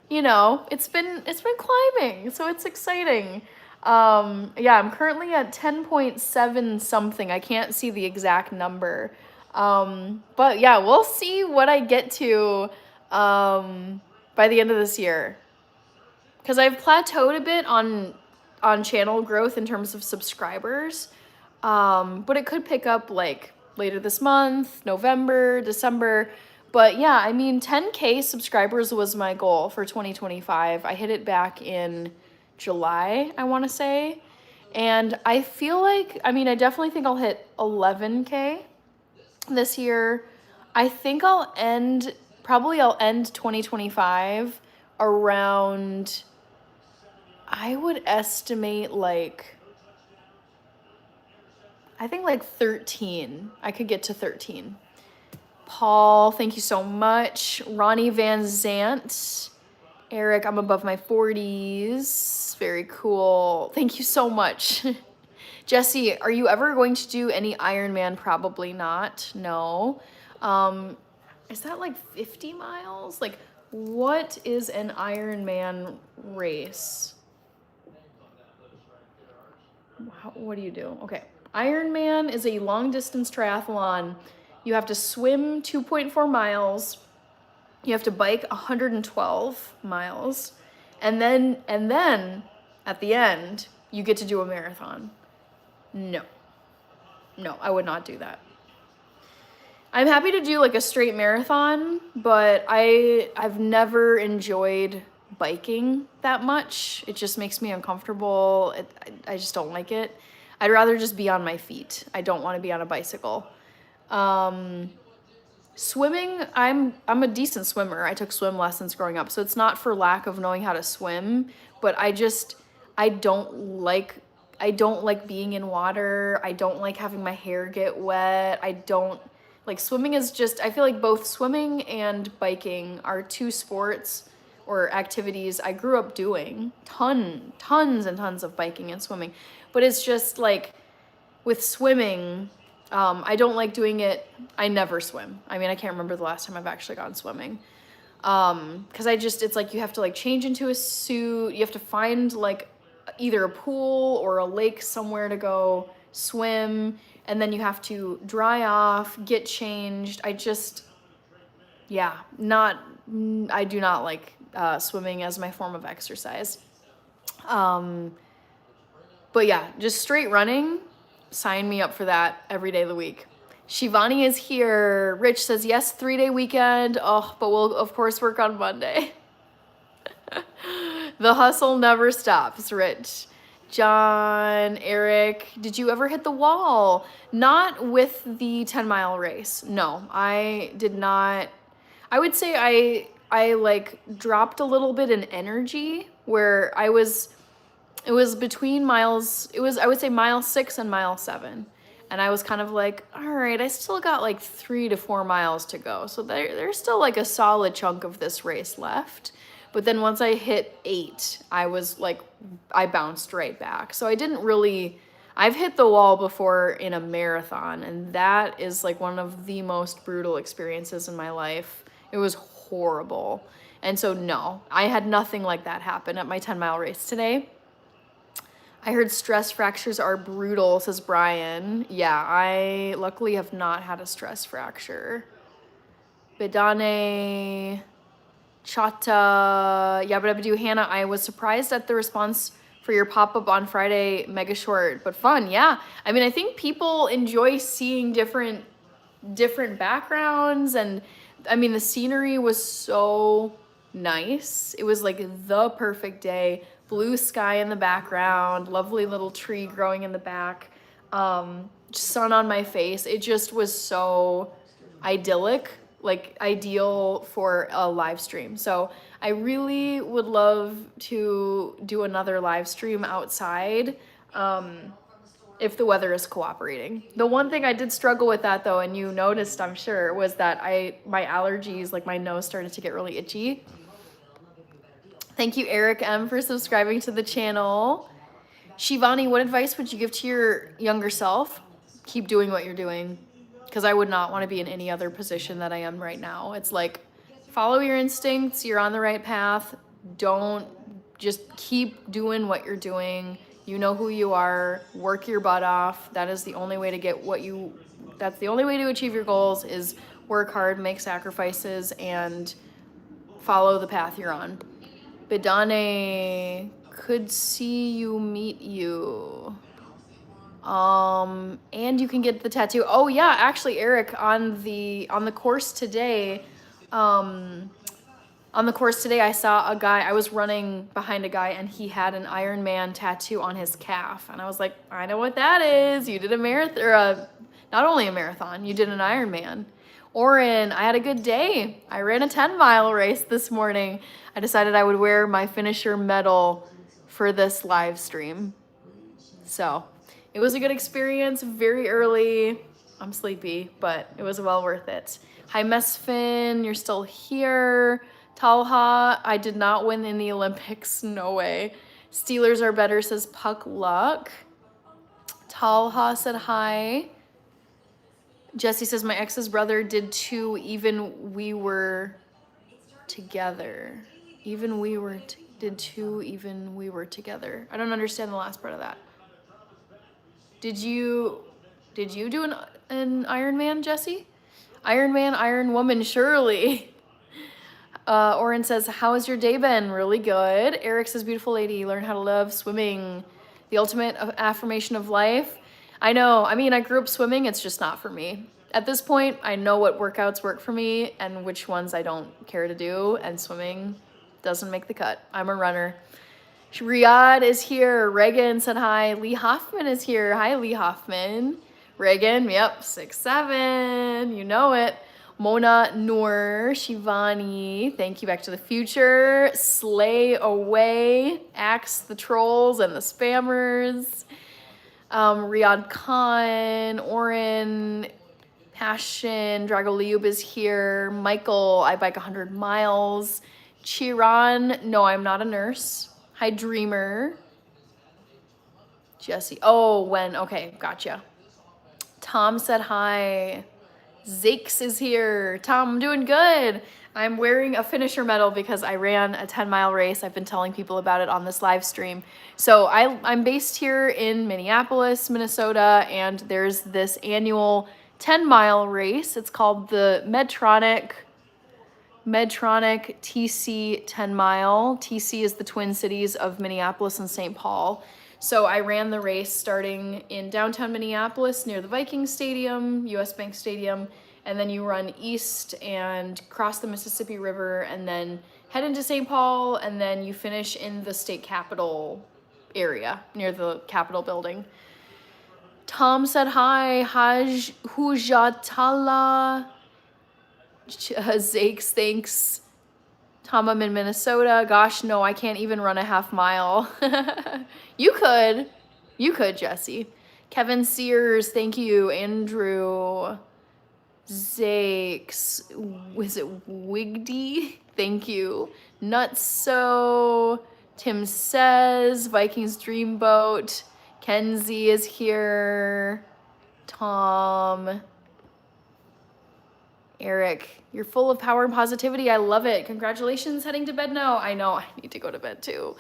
You know, it's been climbing, so it's exciting. Yeah, I'm currently at 10.7 something. I can't see the exact number. But yeah, we'll see what I get to by the end of this year. Because I've plateaued a bit on channel growth in terms of subscribers. But it could pick up like later this month, November, December. But yeah, I mean, 10K subscribers was my goal for 2025. I hit it back in July, I want to say. And I feel like, I mean, I definitely think I'll hit 11K this year. I think I'll end 2025 around, I would estimate like, I think like 13. I could get to 13. Paul, thank you so much. Ronnie Van Zant. Eric, I'm above my 40s. Very cool. Thank you so much. Jesse, are you ever going to do any Ironman? Probably not. No. Is that like 50 miles? Like, what is an Ironman race? What do you do? Okay. Ironman is a long distance triathlon. You have to swim 2.4 miles. You have to bike 112 miles. And then at the end, you get to do a marathon. No, I would not do that. I'm happy to do like a straight marathon, but I've never enjoyed biking that much. It just makes me uncomfortable. I just don't like it. I'd rather just be on my feet. I don't want to be on a bicycle. Swimming, I'm a decent swimmer. I took swim lessons growing up, so it's not for lack of knowing how to swim, but I don't like being in water. I don't like having my hair get wet. Swimming is just, I feel like both swimming and biking are two sports or activities I grew up doing. Tons and tons of biking and swimming. But it's just like with swimming, I don't like doing it. I never swim. I mean, I can't remember the last time I've actually gone swimming. Cause it's like you have to like change into a suit. You have to find like either a pool or a lake somewhere to go swim. And then you have to dry off, get changed. I do not like swimming as my form of exercise. But yeah, just straight running, sign me up for that every day of the week. Shivani is here. Rich says, yes, 3-day weekend. Oh, but we'll of course work on Monday. The hustle never stops, Rich. John, Eric, did you ever hit the wall? Not with the 10-mile race. No, I did not. I would say I like dropped a little bit in energy where it was between miles, I would say mile 6 and mile 7. And I was kind of like, all right, I still got like 3 to 4 miles to go. So there's still like a solid chunk of this race left. But then once I hit 8, I bounced right back. So I've hit the wall before in a marathon, and that is like one of the most brutal experiences in my life. It was horrible. And so no, I had nothing like that happen at my 10-mile race today. I heard stress fractures are brutal, says Brian. Yeah, I luckily have not had a stress fracture. Bedane, Chata, Yabba Hannah, I was surprised at the response for your pop-up on Friday, mega short, but fun. Yeah. I mean, I think people enjoy seeing different backgrounds, and I mean, the scenery was so nice. It was like the perfect day. Blue sky in the background, lovely little tree growing in the back, sun on my face. It just was so idyllic, like ideal for a live stream. So I really would love to do another live stream outside, if the weather is cooperating. The one thing I did struggle with that though, and you noticed, I'm sure, was that my allergies, like my nose started to get really itchy. Thank you, Eric M, for subscribing to the channel. Shivani, what advice would you give to your younger self? Keep doing what you're doing, because I would not want to be in any other position that I am right now. It's like, follow your instincts, you're on the right path. Don't, just keep doing what you're doing. You know who you are, work your butt off. That is the only way to get that's the only way to achieve your goals, is work hard, make sacrifices, and follow the path you're on. Bidane, could see you, meet you. And you can get the tattoo. Oh yeah, actually, Eric, on the course today, I saw a guy, I was running behind a guy, and he had an Iron Man tattoo on his calf. And I was like, I know what that is. You did a marathon, or not only a marathon, you did an Iron Man. Oren, I had a good day. I ran a 10-mile race this morning. I decided I would wear my finisher medal for this live stream. So it was a good experience, very early. I'm sleepy, but it was well worth it. Hi, Mesfin, you're still here. Talha, I did not win in the Olympics, no way. Steelers are better, says Puck Luck. Talha said hi. Jesse says, my ex's brother did too, even we were together. Even we were together. I don't understand the last part of that. Did you do an Iron Man, Jesse? Iron Man, Iron Woman, surely. Oren says, how has your day been? Really good. Eric says, beautiful lady, learn how to love swimming. The ultimate affirmation of life. I know, I mean, I grew up swimming, it's just not for me. At this point, I know what workouts work for me and which ones I don't care to do, and swimming doesn't make the cut. I'm a runner. Riyadh is here. Reagan said hi. Lee Hoffman is here. Hi, Lee Hoffman. Reagan, yep, 6'7", you know it. Mona Noor, Shivani, thank you, Back to the Future. Slay away, axe the trolls and the spammers. Riyadh Khan, Oren, Passion, Dragoliub is here. Michael, I bike 100 miles. Chiran, no, I'm not a nurse. Hi, Dreamer. Jesse, oh, when, okay, gotcha. Tom said hi. Zakes is here. Tom, I'm doing good. I'm wearing a finisher medal because I ran a 10-mile race. I've been telling people about it on this live stream. So I'm based here in Minneapolis, Minnesota, and there's this annual 10-mile race. It's called the Medtronic TC 10 Mile. TC is the Twin Cities of Minneapolis and St. Paul. So I ran the race starting in downtown Minneapolis near the Vikings Stadium, US Bank Stadium, and then you run east and cross the Mississippi River and then head into St. Paul, and then you finish in the state capitol area near the Capitol building. Tom said hi. Haj Hujatala. Zakes, thanks. Tom, I'm in Minnesota. Gosh, no, I can't even run a half mile. You could, Jesse. Kevin Sears, thank you. Andrew. Zakes, was it Wigdy? Thank you. Nutso. Tim says, Vikings Dreamboat. Kenzie is here. Tom. Eric, you're full of power and positivity. I love it. Congratulations, heading to bed now. I know, I need to go to bed too.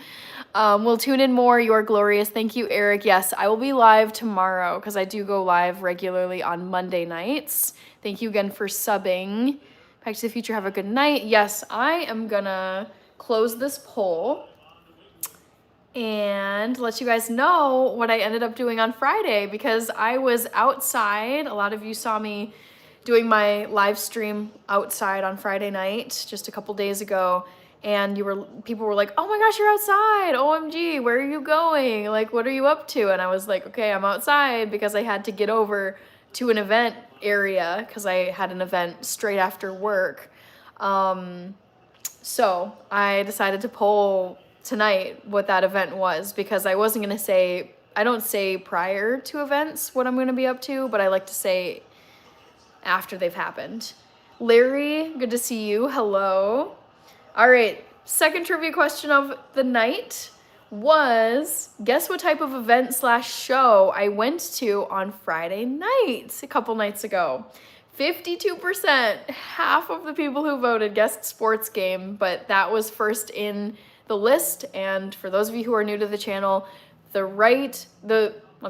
We'll tune in more. You're glorious. Thank you, Eric. Yes, I will be live tomorrow because I do go live regularly on Monday nights. Thank you again for subbing. Back to the Future, have a good night. Yes, I am gonna close this poll and let you guys know what I ended up doing on Friday, because I was outside. A lot of you saw me doing my live stream outside on Friday night just a couple days ago, and people were like, "Oh my gosh, you're outside. OMG, where are you going? Like, what are you up to?" And I was like, "Okay, I'm outside because I had to get over to an event area because I had an event straight after work." So I decided to poll tonight what that event was, because I wasn't gonna say, I don't say prior to events what I'm gonna be up to, but I like to say after they've happened. Larry, good to see you. Hello. All right, second trivia question of the night was, guess what type of event / show I went to on Friday night a couple nights ago. 52%, half of the people who voted guessed sports game, but that was first in the list. And for those of you who are new to the channel, let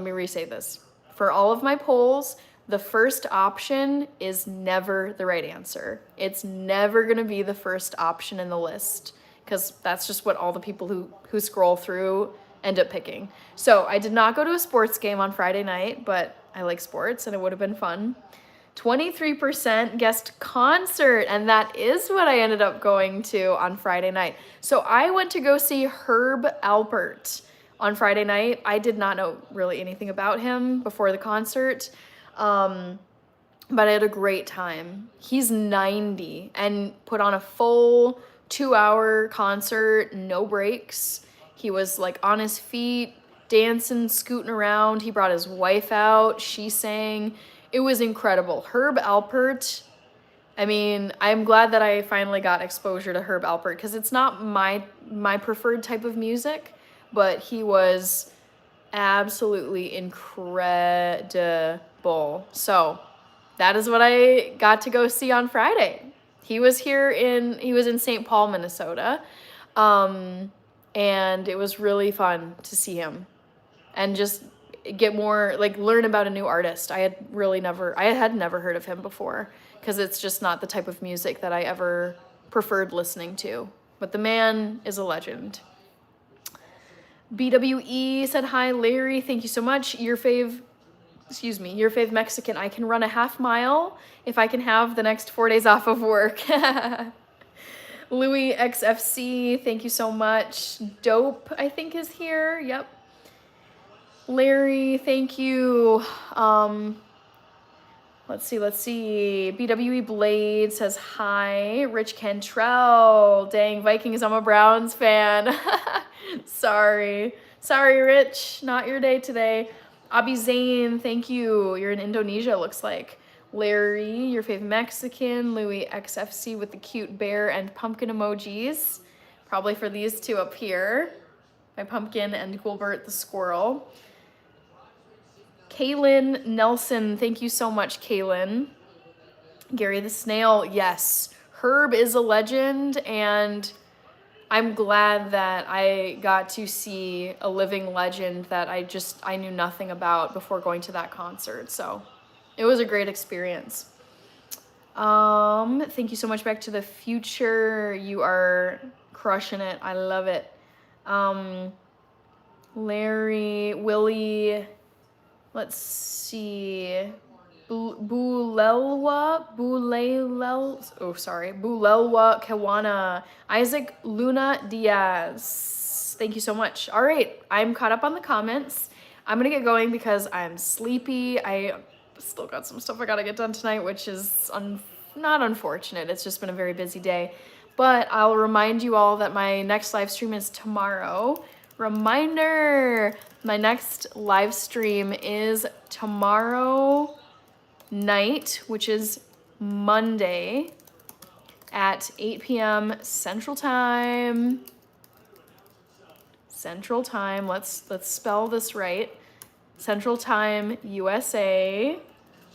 me re-say this. For all of my polls, the first option is never the right answer. It's never gonna be the first option in the list, because that's just what all the people who scroll through end up picking. So I did not go to a sports game on Friday night, but I like sports and it would have been fun. 23% guessed concert, and that is what I ended up going to on Friday night. So I went to go see Herb Alpert on Friday night. I did not know really anything about him before the concert, but I had a great time. He's 90 and put on a full 2-hour concert, no breaks. He was like on his feet, dancing, scooting around. He brought his wife out, she sang. It was incredible. Herb Alpert, I mean, I'm glad that I finally got exposure to Herb Alpert, because it's not my preferred type of music, but he was absolutely incredible. So that is what I got to go see on Friday. He was in St. Paul, Minnesota, and it was really fun to see him and just get more, like, learn about a new artist. I had never heard of him before, because it's just not the type of music that I ever preferred listening to. But the man is a legend. BWE said, "Hi, Larry. Thank you so much. Your fave Mexican. I can run a half mile if I can have the next 4 days off of work." Louis XFC, thank you so much. Dope, I think, is here. Yep. Larry, thank you. Let's see. BWE Blade says hi. Rich Cantrell. Dang, Vikings, I'm a Browns fan. Sorry, Rich. Not your day today. Abi Zane, thank you. You're in Indonesia, looks like. Larry, your fave Mexican. Louis XFC with the cute bear and pumpkin emojis. Probably for these two up here. My pumpkin and Gilbert the squirrel. Kaylin Nelson, thank you so much, Kaylin. Gary the Snail, yes. Herb is a legend, and I'm glad that I got to see a living legend that I knew nothing about before going to that concert. So it was a great experience. Thank you so much, Back to the Future. You are crushing it. I love it. Larry, Willie, let's see. Bulelwa Kawana. Isaac Luna Diaz. Thank you so much. All right, I'm caught up on the comments. I'm gonna get going because I'm sleepy. I still got some stuff I gotta get done tonight, which is not unfortunate. It's just been a very busy day. But I'll remind you all that my next live stream is tomorrow. Reminder, my next live stream is tomorrow night, which is Monday at 8 p.m. Central Time. Let's spell this right. Central Time, USA.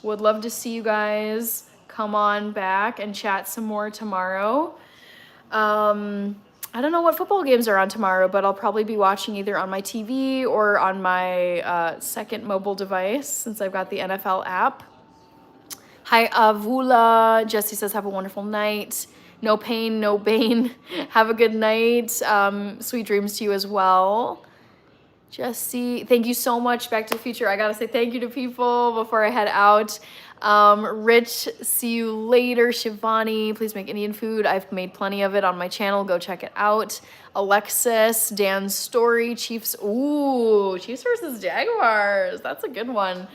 Would love to see you guys come on back and chat some more tomorrow. I don't know what football games are on tomorrow, but I'll probably be watching either on my TV or on my second mobile device, since I've got the NFL app. Hi, Avula. Jesse says, have a wonderful night. No pain, no bane. Have a good night. Sweet dreams to you as well. Jesse, thank you so much. Back to the Future. I gotta say thank you to people before I head out. Rich, see you later. Shivani, please make Indian food. I've made plenty of it on my channel. Go check it out. Alexis, Dan's story, Chiefs. Ooh, Chiefs versus Jaguars. That's a good one.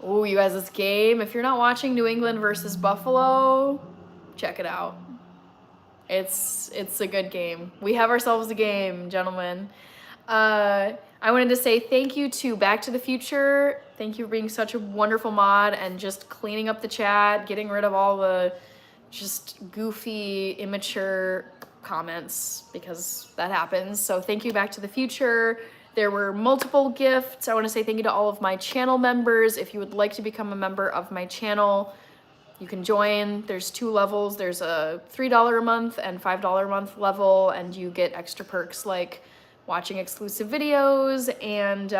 Ooh, you guys, this game. If you're not watching New England versus Buffalo, check it out. It's a good game. We have ourselves a game, gentlemen. I wanted to say thank you to Back to the Future. Thank you for being such a wonderful mod and just cleaning up the chat, getting rid of all the just goofy, immature comments, because that happens. So thank you, Back to the Future. There were multiple gifts. I want to say thank you to all of my channel members. If you would like to become a member of my channel, you can join. There's 2 levels. There's a $3 a month and $5 a month level, and you get extra perks like watching exclusive videos and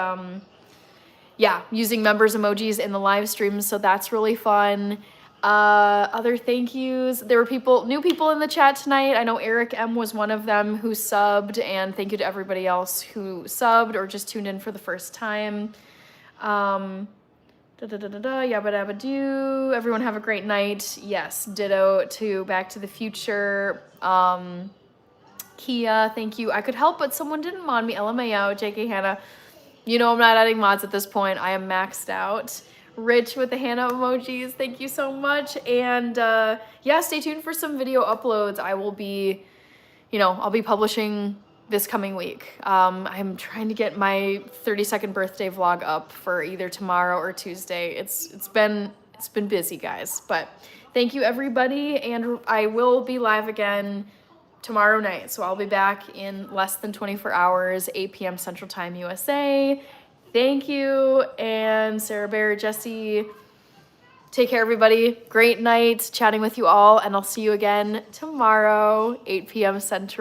yeah, using members emojis in the live streams. So that's really fun. Other thank yous. There were new people in the chat tonight. I know Eric M was one of them who subbed, and thank you to everybody else who subbed or just tuned in for the first time. Yabba dabba doo. Everyone have a great night. Yes, ditto to Back to the Future. Kia, thank you. I could help, but someone didn't mod me. LMAO, JK Hannah. You know I'm not adding mods at this point. I am maxed out. Rich with the Hannah emojis. Thank you so much. And yeah, stay tuned for some video uploads. I will be, I'll be publishing this coming week. I'm trying to get my 30-second birthday vlog up for either tomorrow or Tuesday. It's been busy, guys. But thank you, everybody. And I will be live again tomorrow night. So I'll be back in less than 24 hours, 8 p.m. Central Time USA. Thank you. And Sarah Bear, Jesse, take care, everybody. Great night chatting with you all. And I'll see you again tomorrow, 8 p.m. Central.